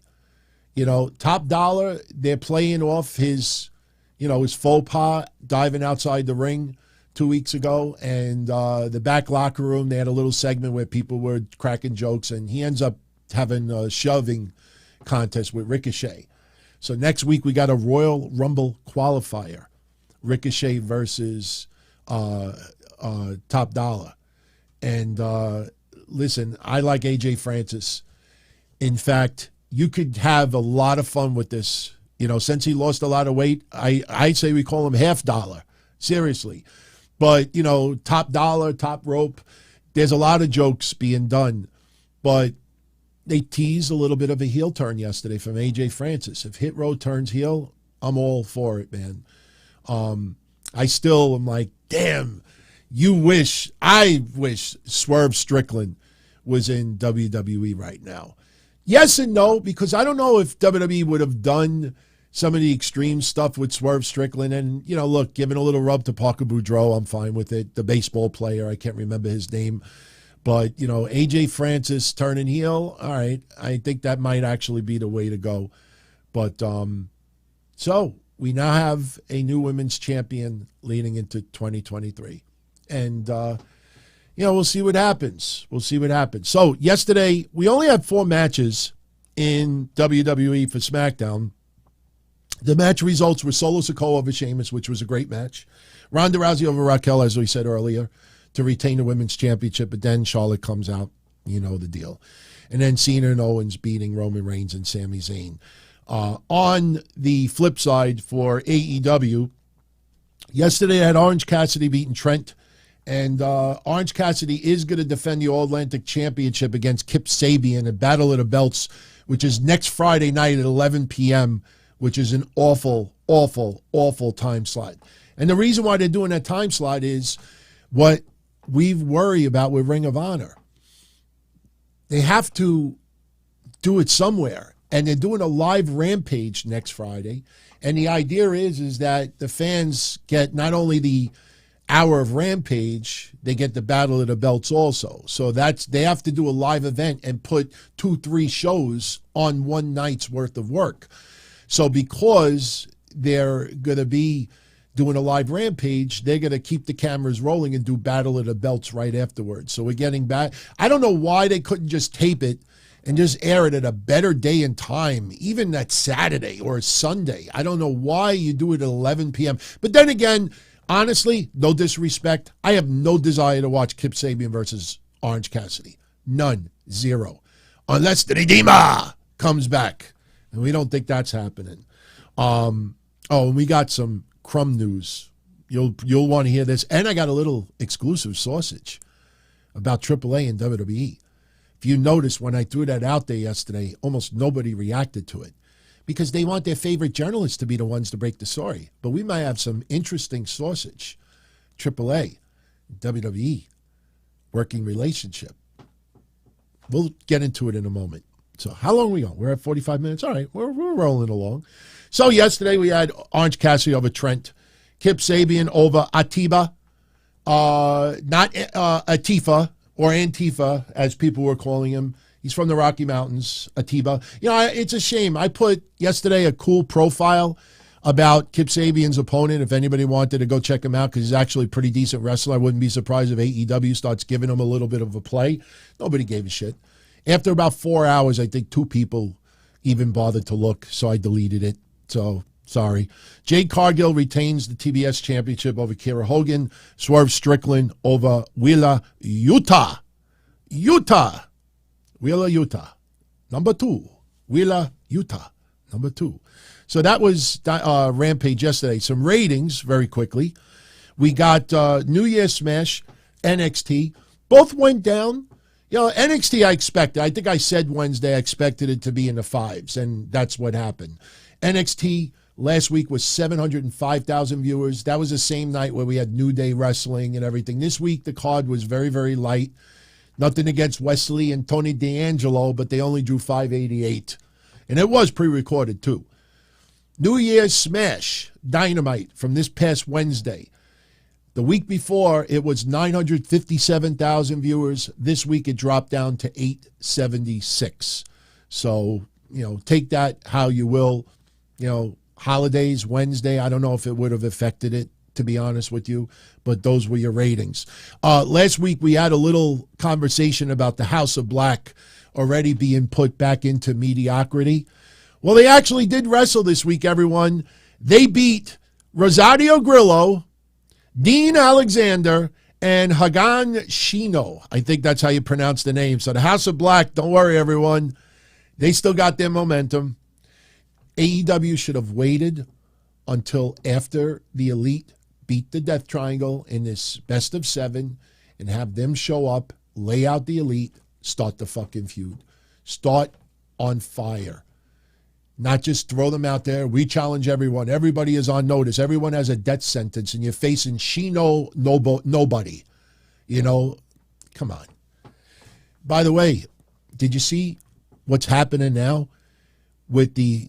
Top Dollar, they're playing off his faux pas diving outside the ring 2 weeks ago, and the back locker room, they had a little segment where people were cracking jokes, and he ends up having a shoving contest with Ricochet. So next week we got a Royal Rumble qualifier, Ricochet versus Top Dollar. And listen, I like AJ Francis. In fact, you could have a lot of fun with this. Since he lost a lot of weight, I say we call him Half Dollar. Seriously. But, Top Dollar, Top Rope, there's a lot of jokes being done. But they teased a little bit of a heel turn yesterday from AJ Francis. If Hit Row turns heel, I'm all for it, man. I still am like, damn, I wish Swerve Strickland was in WWE right now. Yes and no, because I don't know if WWE would have done some of the extreme stuff with Swerve Strickland. And, look, giving a little rub to Parker Boudreaux, I'm fine with it. The baseball player, I can't remember his name. But, AJ Francis turning heel, all right, I think that might actually be the way to go. But, so we now have a new women's champion leading into 2023. And, we'll see what happens. So yesterday, we only had 4 matches in WWE for SmackDown. The match results were Solo Sikoa over Sheamus, which was a great match. Ronda Rousey over Raquel, as we said earlier, to retain the women's championship. But then Charlotte comes out. You know the deal. And then Cena and Owens beating Roman Reigns and Sami Zayn. On the flip side for AEW, yesterday I had Orange Cassidy beating Trent. And Orange Cassidy is going to defend the All-Atlantic Championship against Kip Sabian at Battle of the Belts, which is next Friday night at 11 p.m., which is an awful, awful, awful time slot. And the reason why they're doing that time slot is what we worry about with Ring of Honor. They have to do it somewhere. And they're doing a live Rampage next Friday. And the idea is that the fans get not only the hour of Rampage, they get the Battle of the Belts also. So they have to do a live event and put 2-3 shows on one night's worth of work. So because they're going to be doing a live Rampage, they're going to keep the cameras rolling and do Battle of the Belts right afterwards. So we're getting back. I don't know why they couldn't just tape it and just air it at a better day and time, even that Saturday or Sunday. I don't know why you do it at 11 p.m. But then again, honestly, no disrespect, I have no desire to watch Kip Sabian versus Orange Cassidy. None. Zero. Unless the Redeemer comes back. And we don't think that's happening. And we got some Crumb news. You'll want to hear this. And I got a little exclusive sausage about AAA and WWE. If you notice, when I threw that out there yesterday, almost nobody reacted to it because they want their favorite journalists to be the ones to break the story. But we might have some interesting sausage. AAA, WWE, working relationship. We'll get into it in a moment. So how long are we on? We're at 45 minutes. All right, we're rolling along. So yesterday we had Orange Cassidy over Trent, Kip Sabian over Atiba, not Atifa or Antifa, as people were calling him. He's from the Rocky Mountains, Atiba. It's a shame. I put yesterday a cool profile about Kip Sabian's opponent. If anybody wanted to go check him out, because he's actually a pretty decent wrestler. I wouldn't be surprised if AEW starts giving him a little bit of a play. Nobody gave a shit. After about 4 hours, I think 2 people even bothered to look, so I deleted it. So, sorry. Jade Cargill retains the TBS championship over Kiera Hogan. Swerve Strickland over Wheeler Yuta. Wheeler Yuta. Number 2. Wheeler Yuta. Number 2. So that was Rampage yesterday. Some ratings, very quickly. We got New Year's Smash, NXT. Both went down. You know, NXT I expected. I think I said Wednesday I expected it to be in the 5s, and that's what happened. NXT last week was 705,000 viewers. That was the same night where we had New Day Wrestling and everything. This week the card was very, very light. Nothing against Wesley and Tony D'Angelo, but they only drew 588. And it was pre-recorded, too. New Year's Smash, Dynamite, from this past Wednesday. The week before, it was 957,000 viewers. This week, it dropped down to 876. So, take that how you will. Holidays, Wednesday, I don't know if it would have affected it, to be honest with you, but those were your ratings. Last week, we had a little conversation about the House of Black already being put back into mediocrity. Well, they actually did wrestle this week, everyone. They beat Rosario Grillo, Dean Alexander, and Hagan Shino. I think that's how you pronounce the name. So the House of Black, don't worry, everyone. They still got their momentum. AEW should have waited until after the Elite beat the Death Triangle in this best of 7 and have them show up, lay out the Elite, start the fucking feud. Start on fire. Not just throw them out there. We challenge everyone. Everybody is on notice. Everyone has a death sentence, and you're facing Shino nobody. Come on. By the way, did you see what's happening now with the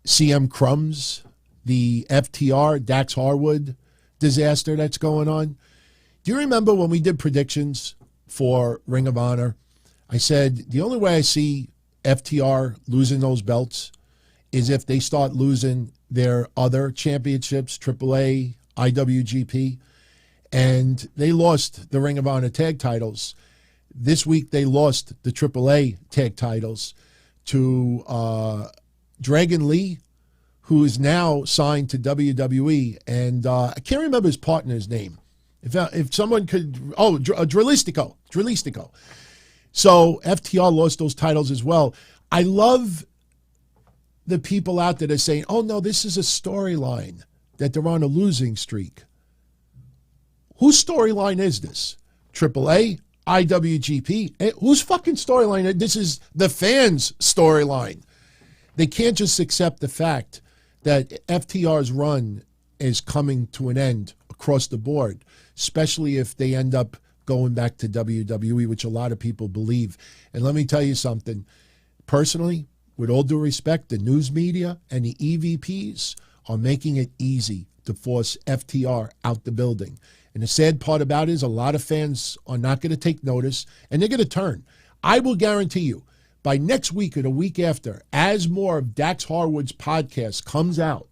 CM Crumbs, the FTR, Dax Harwood disaster that's going on? Do you remember when we did predictions for Ring of Honor? I said the only way I see FTR losing those belts is if they start losing their other championships, AAA, IWGP, and they lost the Ring of Honor tag titles. This week they lost the AAA tag titles to Dragon Lee, who is now signed to WWE, and I can't remember his partner's name. If someone could, Drilistico. So FTR lost those titles as well. I love the people out there that are saying, oh, no, this is a storyline, that they're on a losing streak. Whose storyline is this? AAA? IWGP? Whose fucking storyline? This is the fans' storyline. They can't just accept the fact that FTR's run is coming to an end across the board, especially if they end up going back to WWE, which a lot of people believe. And let me tell you something. Personally, with all due respect, the news media and the EVPs are making it easy to force FTR out the building. And the sad part about it is a lot of fans are not going to take notice, and they're going to turn. I will guarantee you, by next week or the week after, as more of Dax Harwood's podcast comes out,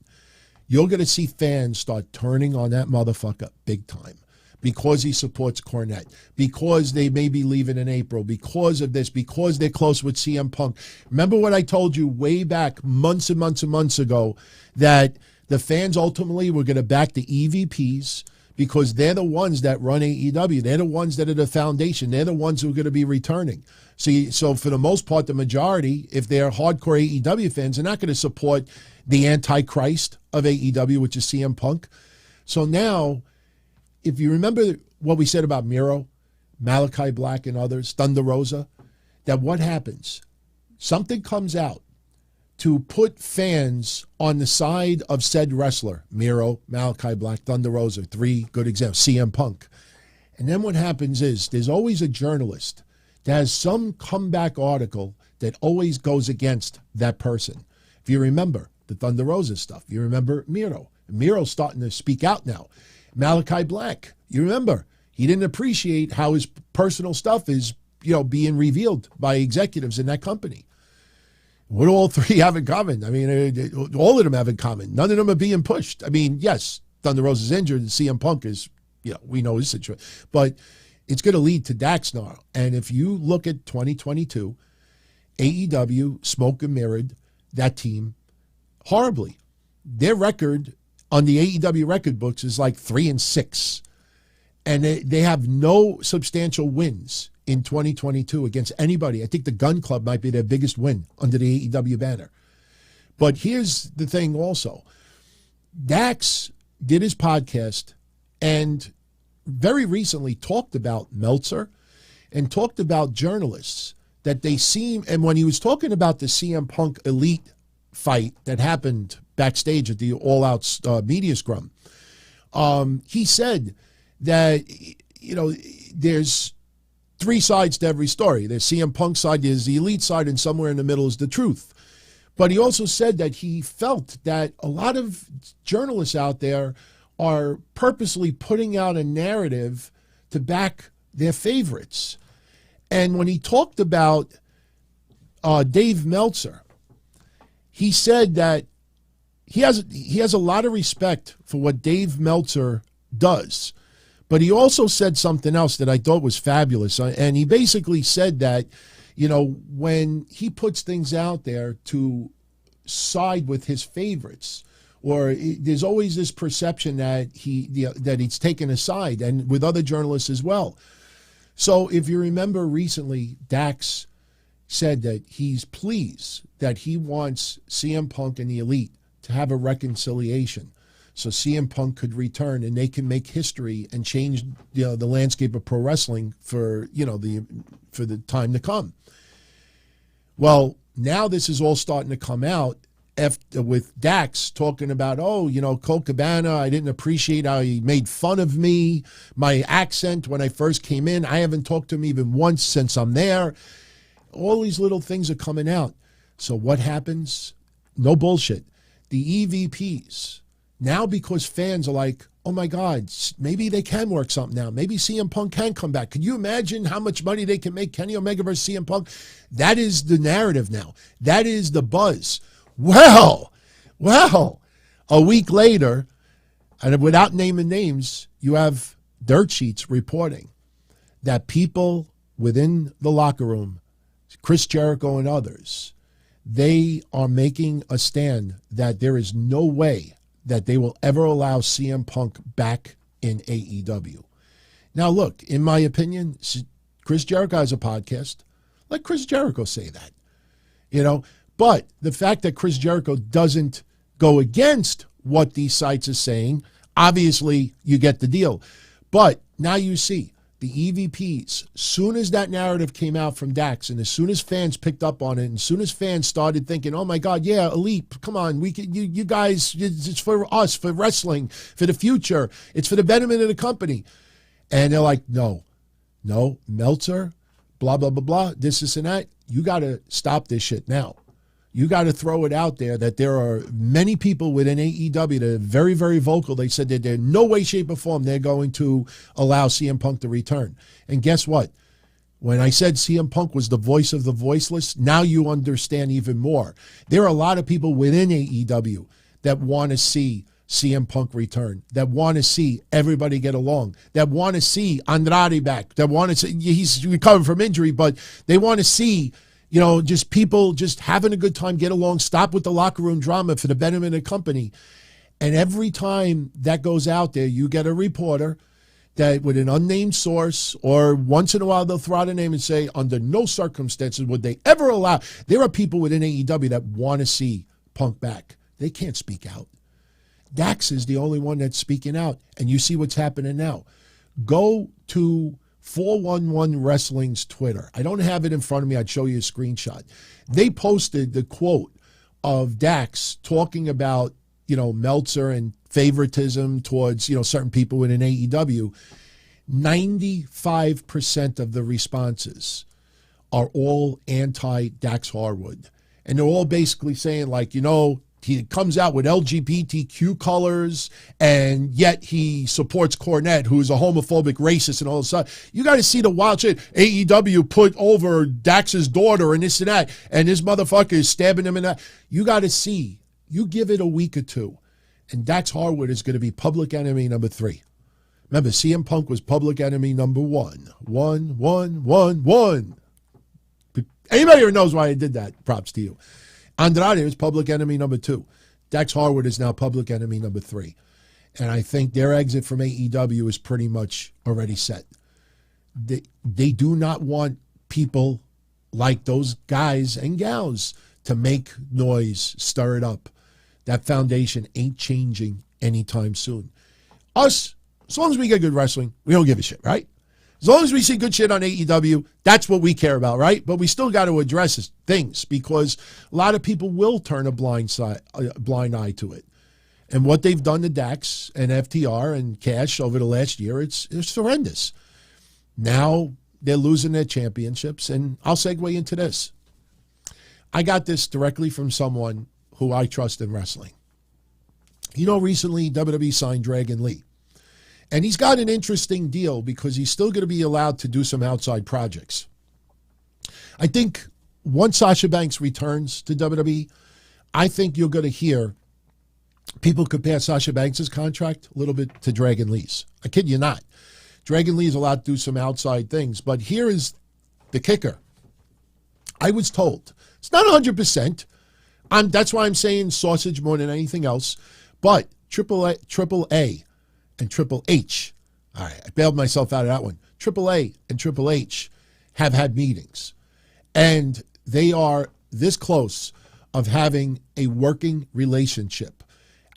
you're going to see fans start turning on that motherfucker big time. Because he supports Cornette, because they may be leaving in April, because of this, because they're close with CM Punk. Remember what I told you way back months and months and months ago, that the fans ultimately were going to back the EVPs because they're the ones that run AEW. They're the ones that are the foundation. They're the ones who are going to be returning. So for the most part, the majority, if they're hardcore AEW fans, they're not going to support the Antichrist of AEW, which is CM Punk. So now, if you remember what we said about Miro, Malachi Black and others, Thunder Rosa, that what happens? Something comes out to put fans on the side of said wrestler, Miro, Malachi Black, Thunder Rosa, 3 good examples, CM Punk. And then what happens is there's always a journalist that has some comeback article that always goes against that person. If you remember the Thunder Rosa stuff, you remember Miro. Miro's starting to speak out now. Malachi Black, you remember, he didn't appreciate how his personal stuff is, being revealed by executives in that company. What do all three have in common? I mean, all of them have in common. None of them are being pushed. I mean, yes, Thunder Rosa's injured and CM Punk is, we know his situation. But it's going to lead to Dax now. And if you look at 2022, AEW smoke and mirrored that team horribly. Their record on the AEW record books is like 3-6. And they have no substantial wins in 2022 against anybody. I think the Gun Club might be their biggest win under the AEW banner. But here's the thing also. Dax did his podcast and very recently talked about Meltzer and talked about journalists that they seem, and when he was talking about the CM Punk Elite fight that happened backstage at the All Out Media Scrum, he said that, there's three sides to every story. There's CM Punk's side, there's the Elite side, and somewhere in the middle is the truth. But he also said that he felt that a lot of journalists out there are purposely putting out a narrative to back their favorites. And when he talked about Dave Meltzer, he said that he has a lot of respect for what Dave Meltzer does. But he also said something else that I thought was fabulous. And he basically said that, when he puts things out there to side with his favorites, or there's always this perception that he's taken a side, and with other journalists as well. So if you remember recently, Dax said that he's pleased that he wants CM Punk and the Elite to have a reconciliation, so CM Punk could return and they can make history and change the landscape of pro wrestling for the time to come. Well, now this is all starting to come out with Dax talking about, Colt Cabana, I didn't appreciate how he made fun of me, my accent when I first came in. I haven't talked to him even once since I'm there. All these little things are coming out. So what happens? No bullshit. The EVPs, now because fans are like, oh my God, maybe they can work something out. Maybe CM Punk can come back. Can you imagine how much money they can make Kenny Omega versus CM Punk? That is the narrative now. That is the buzz. Well, a week later, and without naming names, you have dirt sheets reporting that people within the locker room, Chris Jericho and others, they are making a stand that there is no way that they will ever allow CM Punk back in AEW. Now, look, in my opinion, Chris Jericho has a podcast. Let Chris Jericho say that, But the fact that Chris Jericho doesn't go against what these sites are saying, obviously you get the deal. But now you see the EVPs, soon as that narrative came out from Dax, and as soon as fans picked up on it, and as soon as fans started thinking, oh my God, yeah, Elite, come on, we can, you guys, it's for us, for wrestling, for the future, it's for the betterment of the company. And they're like, no, Meltzer, blah, blah, blah, blah, this and that. You got to stop this shit now. You got to throw it out there that there are many people within AEW that are very, very vocal. They said that in no way, shape, or form they're going to allow CM Punk to return. And guess what? When I said CM Punk was the voice of the voiceless, now you understand even more. There are a lot of people within AEW that want to see CM Punk return, that want to see everybody get along, that want to see Andrade back, that want to see, he's recovering from injury, but they want to see just people just having a good time, get along, stop with the locker room drama for the betterment of the company. And every time that goes out there, you get a reporter that with an unnamed source, or once in a while they'll throw out a name and say, under no circumstances would they ever allow. There are people within AEW that want to see Punk back. They can't speak out. Dax is the only one that's speaking out. And you see what's happening now. Go to 411 Wrestling's Twitter. I don't have it in front of me. I'd show you a screenshot. They posted the quote of Dax talking about, Meltzer and favoritism towards, certain people within AEW. 95% of the responses are all anti-Dax Harwood. And they're all basically saying like, he comes out with LGBTQ colors, and yet he supports Cornette, who's a homophobic racist and all this stuff. You got to see the wild shit. AEW put over Dax's daughter and this and that, and this motherfucker is stabbing him in that. You got to see. You give it a week or two, and Dax Harwood is going to be public enemy number 3. Remember, CM Punk was public enemy number 1. 1, 1, 1, 1. Anybody who knows why I did that, props to you. Andrade is public enemy number 2. Dax Harwood is now public enemy number 3. And I think their exit from AEW is pretty much already set. They do not want people like those guys and gals to make noise, stir it up. That foundation ain't changing anytime soon. Us, as long as we get good wrestling, we don't give a shit, right? As long as we see good shit on AEW, that's what we care about, right? But we still got to address things because a lot of people will turn a blind eye to it. And what they've done to Dax and FTR and Cash over the last year, it's horrendous. Now they're losing their championships, and I'll segue into this. I got this directly from someone who I trust in wrestling. You know, recently WWE signed Dragon Lee. And he's got an interesting deal because he's still going to be allowed to do some outside projects. I think once Sasha Banks returns to WWE, I think you're going to hear people compare Sasha Banks' contract a little bit to Dragon Lee's. I kid you not. Dragon Lee is allowed to do some outside things. But here is the kicker. I was told. It's not 100%. That's why I'm saying sausage more than anything else. But AAA and Triple H, all right, I bailed myself out of that one. AAA and Triple H have had meetings, and they are this close of having a working relationship.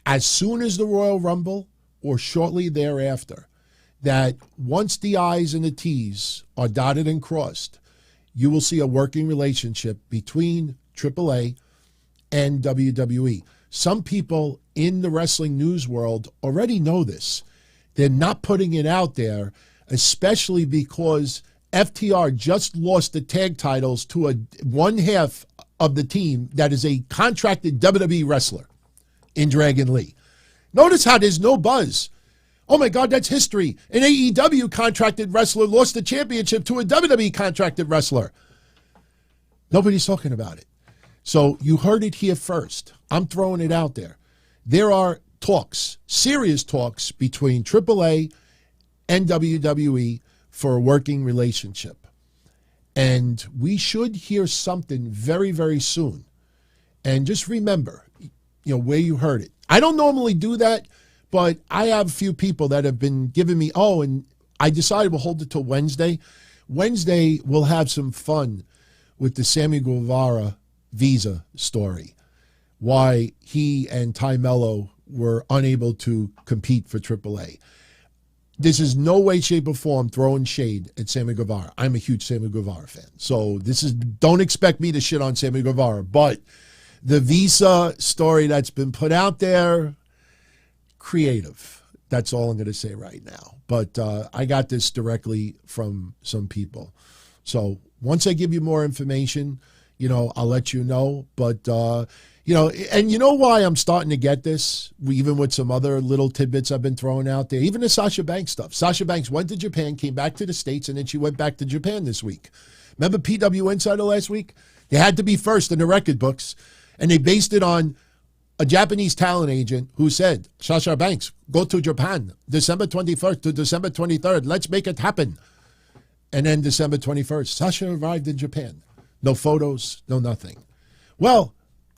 As soon as the Royal Rumble or shortly thereafter, that once the I's and the T's are dotted and crossed, you will see a working relationship between AAA and WWE. Some people in the wrestling news world already know this. They're not putting it out there, especially because FTR just lost the tag titles to one half of the team that is a contracted WWE wrestler in Dragon Lee. Notice how there's no buzz. Oh my God, that's history. An AEW contracted wrestler lost the championship to a WWE contracted wrestler. Nobody's talking about it. So you heard it here first. I'm throwing it out there. There are talks, serious talks between AAA and WWE for a working relationship. And we should hear something very, very soon. And just remember, where you heard it. I don't normally do that, but I have a few people that have been giving me, and I decided we'll hold it till Wednesday. Wednesday, we'll have some fun with the Sammy Guevara visa story. Why he and Ty Mello were unable to compete for AAA. This is no way, shape, or form throwing shade at Sammy Guevara. I'm a huge Sammy Guevara fan. So don't expect me to shit on Sammy Guevara. But the visa story that's been put out there, creative. That's all I'm going to say right now. But I got this directly from some people. So once I give you more information, I'll let you know. But and you know why I'm starting to get this, even with some other little tidbits I've been throwing out there, even the Sasha Banks stuff. Sasha Banks went to Japan, came back to the States, and then she went back to Japan this week. Remember PW Insider last week? They had to be first in the record books, and they based it on a Japanese talent agent who said, Sasha Banks, go to Japan, December 21st to December 23rd. Let's make it happen. And then December 21st, Sasha arrived in Japan. No photos, no nothing. Well,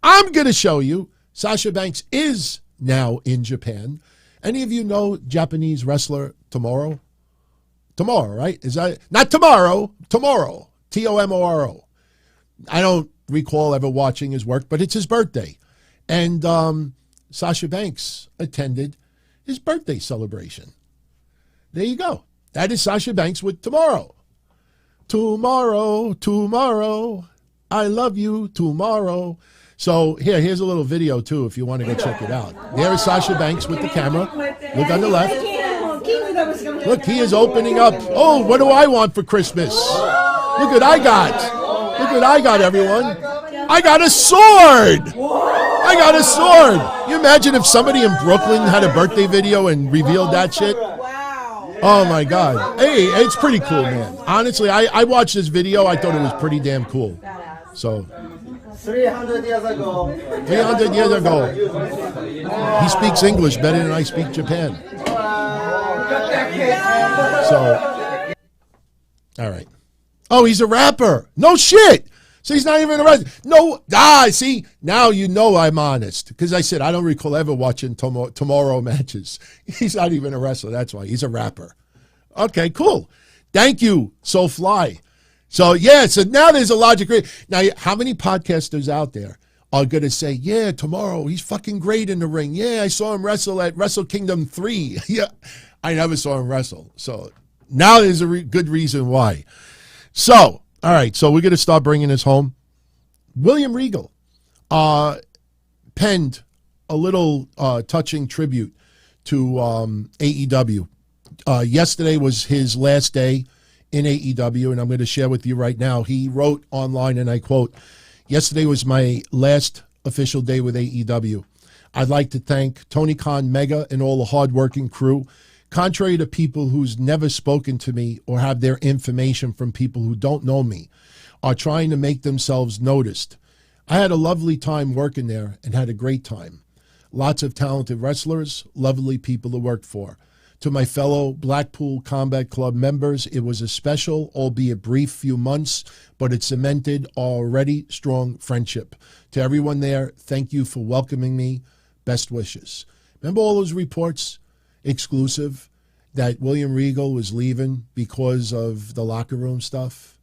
I'm going to show you Sasha Banks is now in Japan. Any of you know Japanese wrestler Tomoro? Tomorrow, right? Is that not tomorrow? Tomorrow. Tomoro. I don't recall ever watching his work, but it's his birthday. And Sasha Banks attended his birthday celebration. There you go. That is Sasha Banks with Tomorrow. Tomorrow, tomorrow, I love you tomorrow. So here's a little video, too, if you want to go check it out. There is Sasha Banks with the camera. Look on the left. Look, he is opening up. Oh, what do I want for Christmas? Look what I got. Look what I got, everyone. I got a sword. I got a sword. You imagine if somebody in Brooklyn had a birthday video and revealed that shit? Wow. Oh my God. Hey, it's pretty cool, man. Honestly, I watched this video. I thought it was pretty damn cool. So 300 years ago. 300 years ago. He speaks English better than I speak Japan. So, all right. Oh, he's a rapper. No shit. So he's not even a wrestler. No, see, now you know I'm honest. Because I said I don't recall ever watching tomorrow matches. He's not even a wrestler. That's why. He's a rapper. Okay, cool. Thank you, SoFly. So, yeah, so now there's a logic. Now, how many podcasters out there are going to say, yeah, tomorrow, he's fucking great in the ring. Yeah, I saw him wrestle at Wrestle Kingdom 3. Yeah, I never saw him wrestle. So now there's a good reason why. So, all right, so we're going to start bringing this home. William Regal penned a little touching tribute to AEW. Yesterday was his last day in AEW, and I'm going to share with you right now. He wrote online, and I quote, "Yesterday was my last official day with AEW. I'd like to thank Tony Khan, Mega, and all the hardworking crew. Contrary to people who's never spoken to me or have their information from people who don't know me, are trying to make themselves noticed. I had a lovely time working there and had a great time. Lots of talented wrestlers, lovely people to work for. To my fellow Blackpool Combat Club members, it was a special, albeit brief, few months, but it cemented already strong friendship. To everyone there, thank you for welcoming me. Best wishes." Remember all those reports, exclusive, that William Regal was leaving because of the locker room stuff?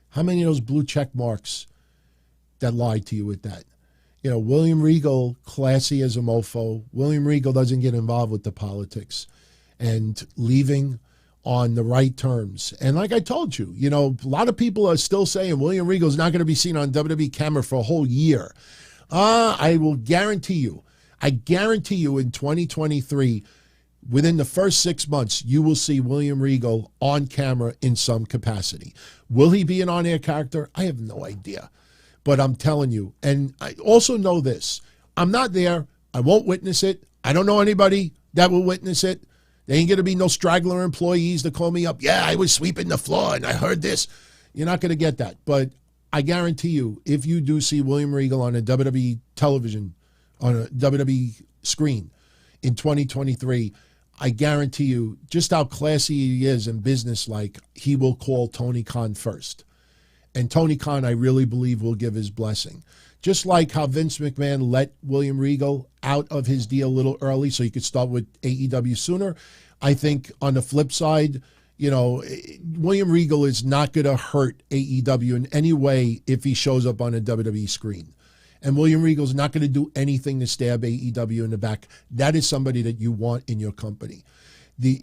How many of those blue check marks that lied to you with that? You know, William Regal, classy as a mofo. William Regal doesn't get involved with the politics. And leaving on the right terms. And like I told you, you know, a lot of people are still saying William Regal's not going to be seen on WWE camera for a whole year. I will guarantee you, in 2023, within the first 6 months, you will see William Regal on camera in some capacity. Will he be an on-air character? I have no idea. But I'm telling you, and I also know this, I'm not there. I won't witness it. I don't know anybody that will witness it. There ain't going to be no straggler employees to call me up. Yeah, I was sweeping the floor and I heard this. You're not going to get that. But I guarantee you, if you do see William Regal on a WWE television, on a WWE screen in 2023, I guarantee you just how classy he is and businesslike, he will call Tony Khan first. And Tony Khan, I really believe, will give his blessing. Just like how Vince McMahon let William Regal out of his deal a little early so he could start with AEW sooner, I think on the flip side, you know, William Regal is not going to hurt AEW in any way if he shows up on a WWE screen. And William Regal is not going to do anything to stab AEW in the back. That is somebody that you want in your company.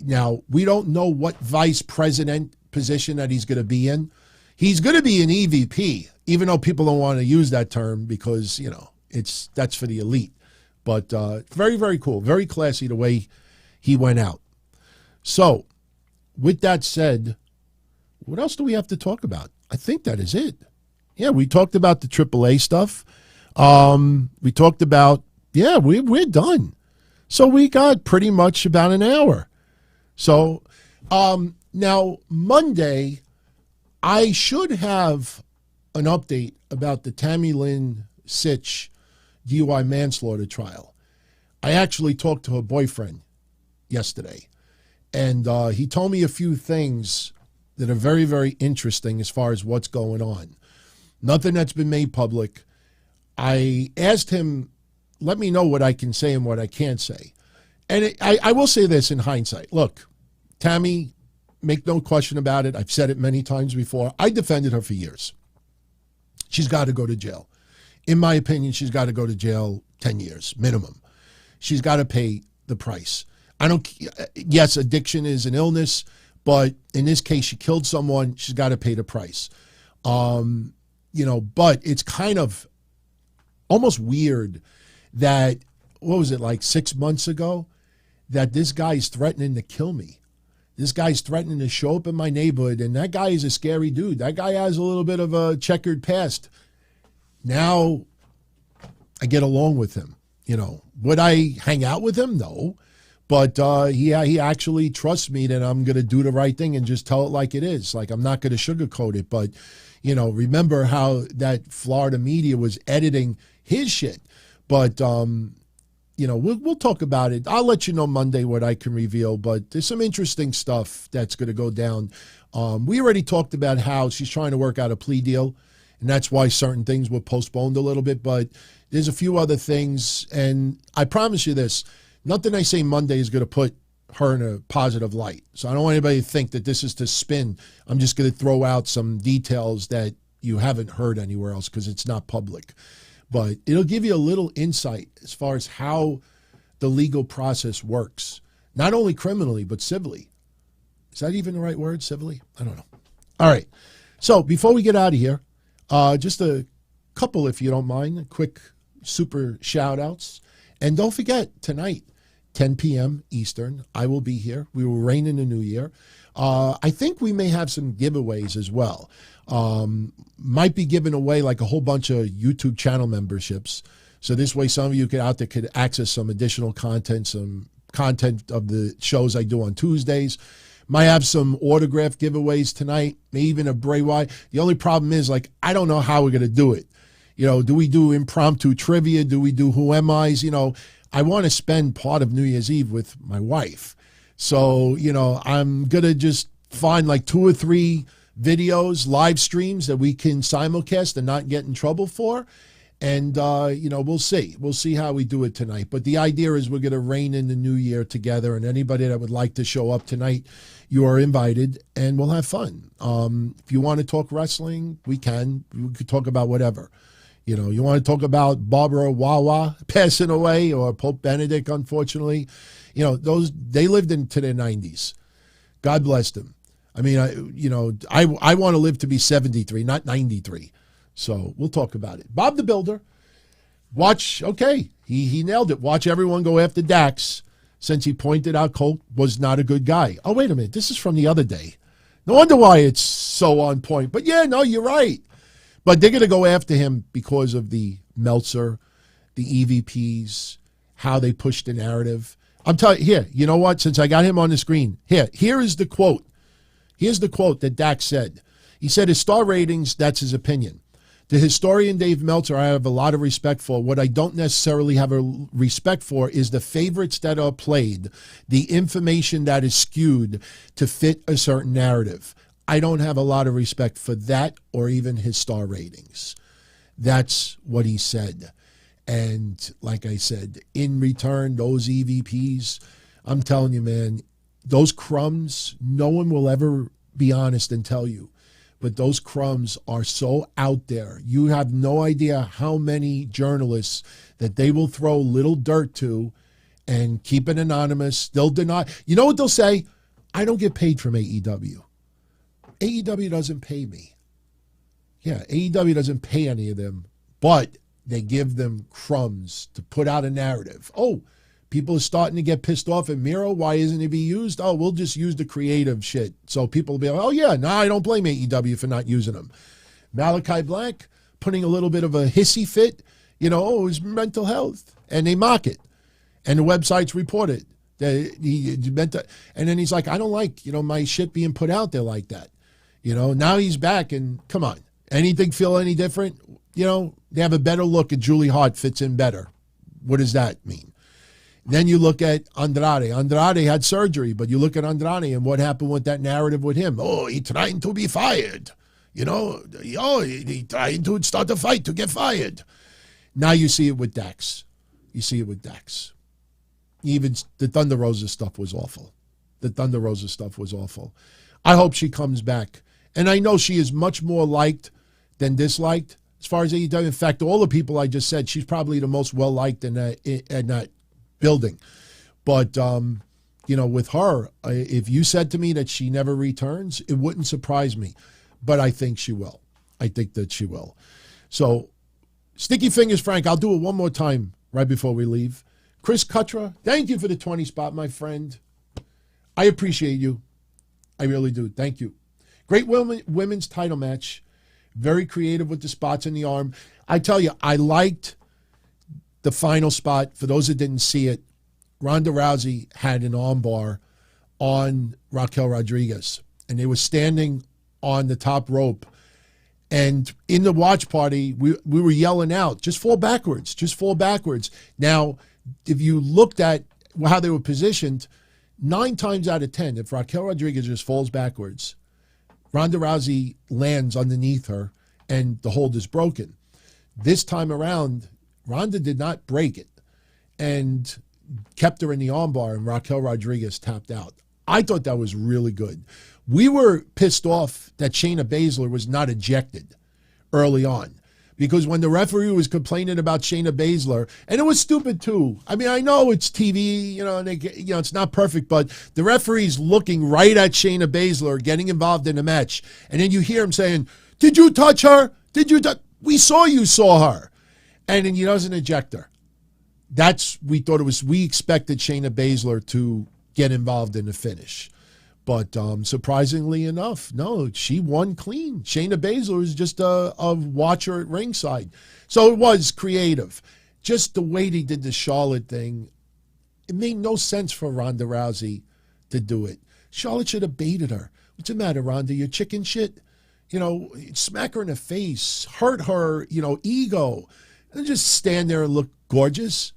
Now, we don't know what vice president position that he's going to be in. He's going to be an EVP, even though people don't want to use that term because, you know, that's for the elite. But very, very cool. Very classy the way he went out. So, with that said, what else do we have to talk about? I think that is it. Yeah, we talked about the AAA stuff. We talked about, yeah, we're done. So we got pretty much about an hour. So now Monday, I should have an update about the Tammy Lynn Sitch DUI manslaughter trial. I actually talked to her boyfriend yesterday, and he told me a few things that are very, very interesting as far as what's going on. Nothing that's been made public. I asked him, let me know what I can say and what I can't say. And I will say this in hindsight. Look, Tammy, make no question about it. I've said it many times before. I defended her for years. She's got to go to jail. In my opinion, she's got to go to jail 10 years minimum. She's got to pay the price. Yes, addiction is an illness, but in this case, she killed someone. She's got to pay the price. But it's kind of almost weird that, what was it, like 6 months ago, that this guy's threatening to kill me. This guy's threatening to show up in my neighborhood, and that guy is a scary dude. That guy has a little bit of a checkered past. Now, I get along with him. You know, would I hang out with him? No. But he actually trusts me that I'm going to do the right thing and just tell it like it is. Like, I'm not going to sugarcoat it. But, you know, remember how that Florida media was editing his shit. But, you know, we'll talk about it. I'll let you know Monday what I can reveal. But there's some interesting stuff that's going to go down. We already talked about how she's trying to work out a plea deal. And that's why certain things were postponed a little bit. But there's a few other things. And I promise you this. Nothing I say Monday is going to put her in a positive light. So I don't want anybody to think that this is to spin. I'm just going to throw out some details that you haven't heard anywhere else because it's not public. But it'll give you a little insight as far as how the legal process works. Not only criminally, but civilly. Is that even the right word, civilly? I don't know. All right. So before we get out of here, just a couple, if you don't mind, quick super shout-outs. And don't forget, tonight, 10 p.m. Eastern, I will be here. We will reign in the new year. I think we may have some giveaways as well. Might be giving away like a whole bunch of YouTube channel memberships. So this way some of you out there could access some additional content, some content of the shows I do on Tuesdays. Might have some autograph giveaways tonight, maybe even a Bray Wyatt. The only problem is, like, I don't know how we're going to do it. You know, do we do impromptu trivia? Do we do Who Am I's? You know, I want to spend part of New Year's Eve with my wife. So, you know, I'm going to just find like 2 or 3 videos, live streams that we can simulcast and not get in trouble for. And, you know, we'll see. We'll see how we do it tonight. But the idea is we're going to reign in the new year together. And anybody that would like to show up tonight, you are invited and we'll have fun. If you want to talk wrestling, we can. We could talk about whatever. You know, you want to talk about Barbara Wawa passing away or Pope Benedict, unfortunately. You know, they lived into their 90s. God bless them. I mean, I want to live to be 73, not 93. So we'll talk about it. Bob the Builder, watch, okay, he nailed it. Watch everyone go after Dax since he pointed out Colt was not a good guy. Oh, wait a minute. This is from the other day. No wonder why it's so on point. But yeah, no, you're right. But they're going to go after him because of the Meltzer, the EVPs, how they push the narrative. I'm telling you, here, you know what? Since I got him on the screen, here is the quote. Here's the quote that Dax said. He said his star ratings, that's his opinion. The historian Dave Meltzer, I have a lot of respect for. What I don't necessarily have a respect for is the favorites that are played, the information that is skewed to fit a certain narrative. I don't have a lot of respect for that or even his star ratings. That's what he said. And like I said, in return, those EVPs, I'm telling you, man, those crumbs, no one will ever be honest and tell you. But those crumbs are so out there. You have no idea how many journalists that they will throw little dirt to and keep it anonymous. They'll deny. You know what they'll say? I don't get paid from AEW. AEW doesn't pay me. Yeah, AEW doesn't pay any of them, but they give them crumbs to put out a narrative. Oh, people are starting to get pissed off at Miro. Why isn't he being used? Oh, we'll just use the creative shit. So people will be like, oh, yeah, no, I don't blame AEW for not using them. Malachi Black putting a little bit of a hissy fit, you know, oh, his mental health. And they mock it. And the websites report it. He meant to, and then he's like, I don't like, you know, my shit being put out there like that. You know, now he's back and come on. Anything feel any different? You know, they have a better look at Julie Hart fits in better. What does that mean? Then you look at Andrade. Andrade had surgery, but you look at Andrade and what happened with that narrative with him. Oh, he trying to be fired. You know, oh, he trying to start a fight to get fired. Now you see it with Dax. You see it with Dax. Even the Thunder Rosa stuff was awful. The Thunder Rosa stuff was awful. I hope she comes back. And I know she is much more liked than disliked as far as AEW. In fact, all the people I just said, she's probably the most well-liked in that building. But, you know, with her, if you said to me that she never returns, it wouldn't surprise me. But I think she will. I think that she will. So, Sticky Fingers Frank, I'll do it one more time right before we leave. Chris Cutra, thank you for the 20 spot, my friend. I appreciate you. I really do. Thank you. Great women's title match. Very creative with the spots in the arm. I tell you, I liked the final spot, for those that didn't see it, Ronda Rousey had an armbar on Raquel Rodriguez, and they were standing on the top rope. And in the watch party, we were yelling out, just fall backwards, just fall backwards. Now, if you looked at how they were positioned, 9 times out of 10, if Raquel Rodriguez just falls backwards, Ronda Rousey lands underneath her and the hold is broken. This time around, Ronda did not break it and kept her in the armbar, and Raquel Rodriguez tapped out. I thought that was really good. We were pissed off that Shayna Baszler was not ejected early on, because when the referee was complaining about Shayna Baszler, and it was stupid too. I mean, I know it's TV, and it's not perfect, but the referee's looking right at Shayna Baszler getting involved in the match, and then you hear him saying, "Did you touch her? Did you touch? We saw you saw her," and then he doesn't eject her. We expected Shayna Baszler to get involved in the finish. But surprisingly enough, no, she won clean. Shayna Baszler was just a watcher at ringside. So it was creative. Just the way they did the Charlotte thing, it made no sense for Ronda Rousey to do it. Charlotte should have baited her. What's the matter, Ronda? You're chicken shit? Smack her in the face, hurt her, ego, and just stand there and look gorgeous.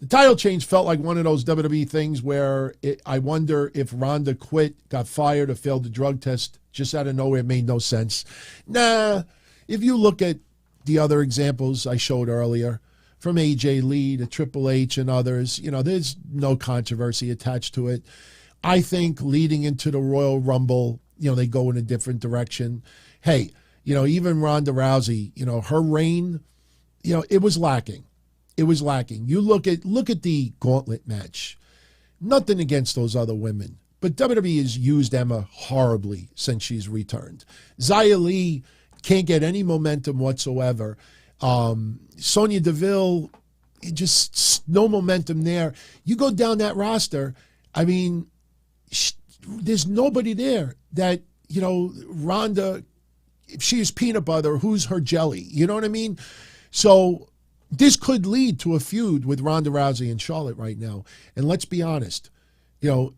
The title change felt like one of those WWE things where I wonder if Ronda quit, got fired, or failed the drug test just out of nowhere. It made no sense. Nah, if you look at the other examples I showed earlier, from AJ Lee to Triple H and others, there's no controversy attached to it. I think leading into the Royal Rumble, they go in a different direction. Hey, even Ronda Rousey, her reign, it was lacking. It was lacking. You look at the gauntlet match. Nothing against those other women, but WWE has used Emma horribly since she's returned. Xia Li can't get any momentum whatsoever. Sonya Deville, just no momentum there. You go down that roster, I mean, there's nobody there that, Ronda, if she is peanut butter, who's her jelly? You know what I mean? So this could lead to a feud with Ronda Rousey and Charlotte right now. And let's be honest,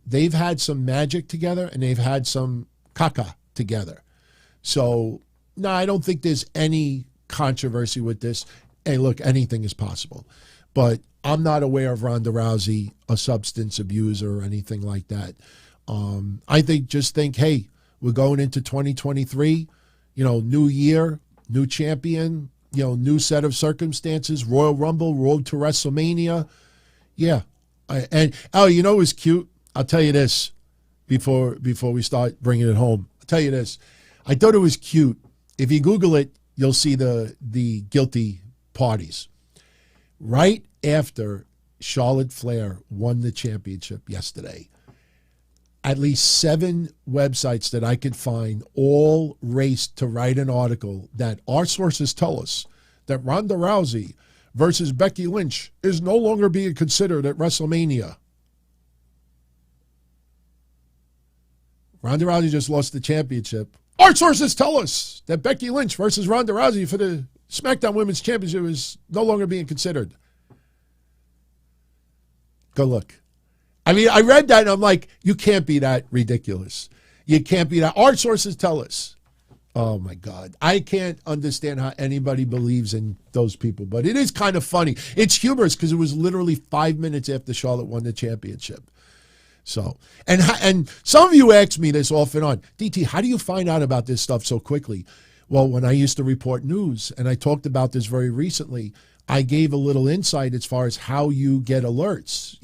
they've had some magic together and they've had some caca together. So, no, I don't think there's any controversy with this. Hey, look, anything is possible. But I'm not aware of Ronda Rousey, a substance abuser or anything like that. I think, hey, we're going into 2023, new year, new champion, new set of circumstances, Royal Rumble, road to WrestleMania. Yeah. It was cute. I'll tell you this before we start bringing it home. I'll tell you this. I thought it was cute. If you Google it, you'll see the guilty parties. Right after Charlotte Flair won the championship yesterday, at least 7 websites that I could find all raced to write an article that our sources tell us that Ronda Rousey versus Becky Lynch is no longer being considered at WrestleMania. Ronda Rousey just lost the championship. Our sources tell us that Becky Lynch versus Ronda Rousey for the SmackDown Women's Championship is no longer being considered. Go look. I mean, I read that and I'm like, you can't be that ridiculous. You can't be that. Our sources tell us. Oh, my God. I can't understand how anybody believes in those people, but it is kind of funny. It's humorous because it was literally 5 minutes after Charlotte won the championship. So, and some of you ask me this off and on, DT, how do you find out about this stuff so quickly? Well, when I used to report news, and I talked about this very recently, I gave a little insight as far as how you get alerts,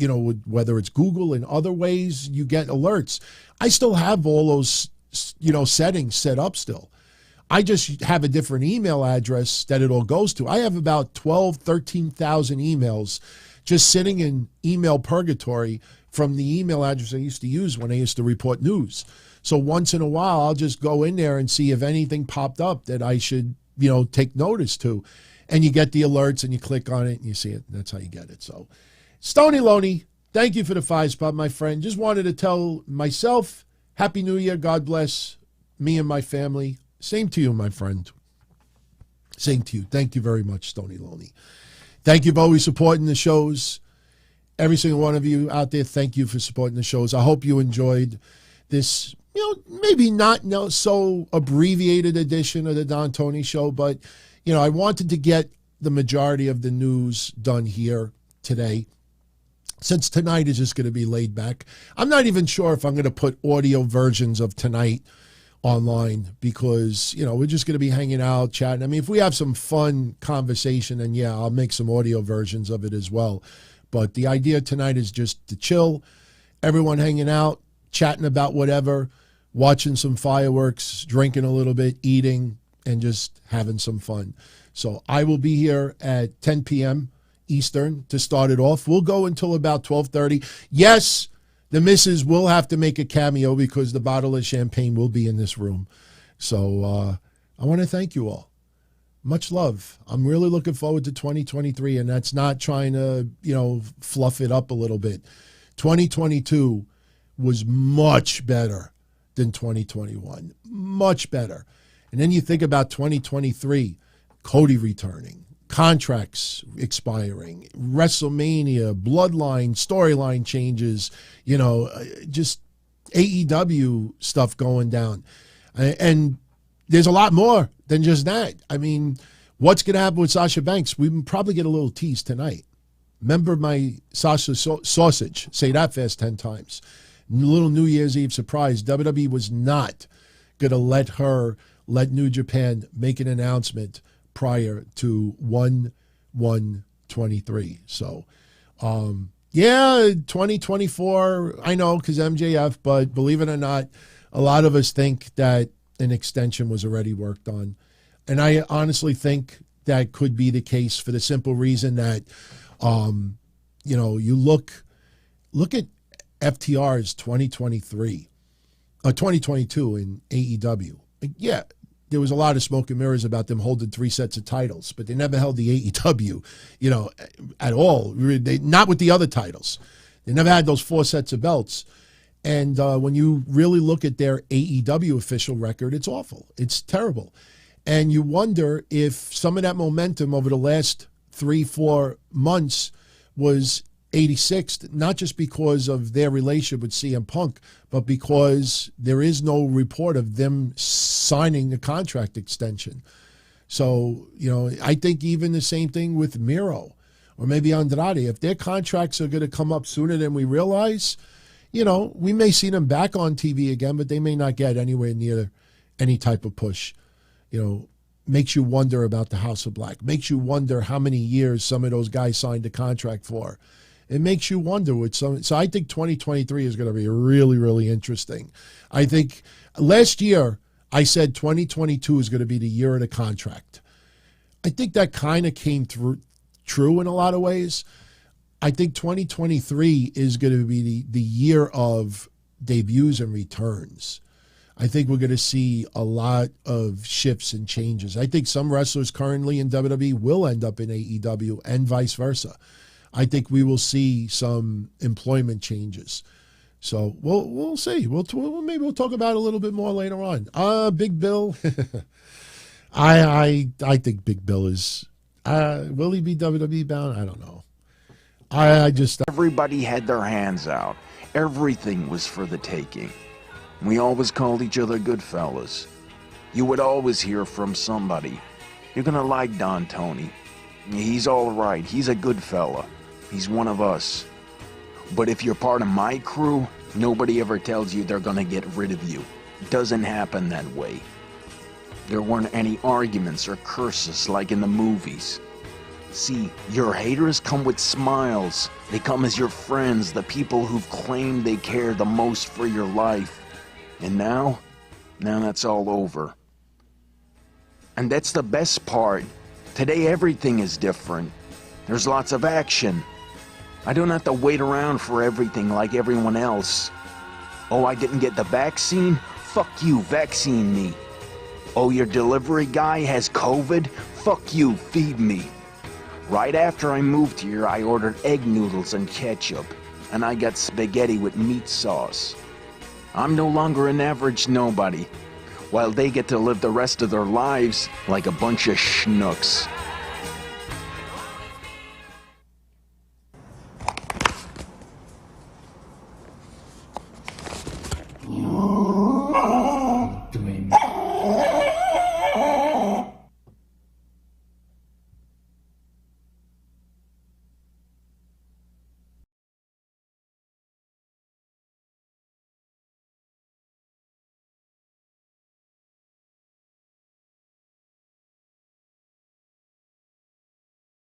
whether it's Google and other ways you get alerts. I still have all those, settings set up still. I just have a different email address that it all goes to. I have about 13,000 emails just sitting in email purgatory from the email address I used to use when I used to report news. So once in a while, I'll just go in there and see if anything popped up that I should, take notice to. And you get the alerts and you click on it and you see it. And that's how you get it. So, Stony Loney, thank you for the 5 spot, my friend. Just wanted to tell myself, Happy New Year. God bless me and my family. Same to you, my friend. Same to you. Thank you very much, Stony Loney. Thank you for always supporting the shows. Every single one of you out there, thank you for supporting the shows. I hope you enjoyed this, maybe not so abbreviated edition of the Don Tony Show, but, I wanted to get the majority of the news done here today. Since tonight is just going to be laid back, I'm not even sure if I'm going to put audio versions of tonight online because, we're just going to be hanging out, chatting. I mean, if we have some fun conversation, then yeah, I'll make some audio versions of it as well. But the idea tonight is just to chill, everyone hanging out, chatting about whatever, watching some fireworks, drinking a little bit, eating, and just having some fun. So I will be here at 10 p.m. Eastern to start it off. We'll go until about 12:30. Yes, the missus will have to make a cameo because the bottle of champagne will be in this room. So I want to thank you all. Much love. I'm really looking forward to 2023, and that's not trying to, fluff it up a little bit. 2022 was much better than 2021. Much better. And then you think about 2023, Cody returning, contracts expiring, WrestleMania, Bloodline, storyline changes, just AEW stuff going down. And there's a lot more than just that. I mean, what's going to happen with Sasha Banks? We can probably get a little tease tonight. Remember my Sasha sausage. Say that fast 10 times. Little New Year's Eve surprise. WWE was not going to let New Japan make an announcement prior to 1/1/23. So, 2024, I know, because MJF, but believe it or not, a lot of us think that an extension was already worked on. And I honestly think that could be the case for the simple reason that, you look at FTR's 2022 in AEW. Yeah, there was a lot of smoke and mirrors about them holding 3 sets of titles, but they never held the AEW, at all. Not with the other titles. They never had those 4 sets of belts. And when you really look at their AEW official record, it's awful. It's terrible. And you wonder if some of that momentum over the last 3-4 months was 86th, not just because of their relationship with CM Punk, but because there is no report of them signing a contract extension. So, I think even the same thing with Miro or maybe Andrade. If their contracts are going to come up sooner than we realize, we may see them back on TV again, but they may not get anywhere near any type of push. Makes you wonder about the House of Black. Makes you wonder how many years some of those guys signed a contract for. It makes you wonder with some. So I think 2023 is going to be really, really interesting. I think last year I said 2022 is going to be the year of the contract. I think that kind of came true in a lot of ways. I think 2023 is going to be the year of debuts and returns. I think we're going to see a lot of shifts and changes. I think some wrestlers currently in WWE will end up in AEW and vice versa. I think we will see some employment changes. So we'll see. Maybe we'll talk about it a little bit more later on. Big Bill. I think Big Bill is. Will he be WWE bound? I don't know. I just. Everybody had their hands out. Everything was for the taking. We always called each other good fellas. You would always hear from somebody. You're gonna like Don Tony. He's all right. He's a good fella. He's one of us. But if you're part of my crew, nobody ever tells you they're gonna get rid of you. It doesn't happen that way. There weren't any arguments or curses like in the movies. See, your haters come with smiles. They come as your friends, the people who've claimed they care the most for your life. And now that's all over. And that's the best part. Today everything is different. There's lots of action. I don't have to wait around for everything like everyone else. Oh, I didn't get the vaccine? Fuck you, vaccine me. Oh, your delivery guy has COVID? Fuck you, feed me. Right after I moved here, I ordered egg noodles and ketchup, and I got spaghetti with meat sauce. I'm no longer an average nobody, while they get to live the rest of their lives like a bunch of schnooks.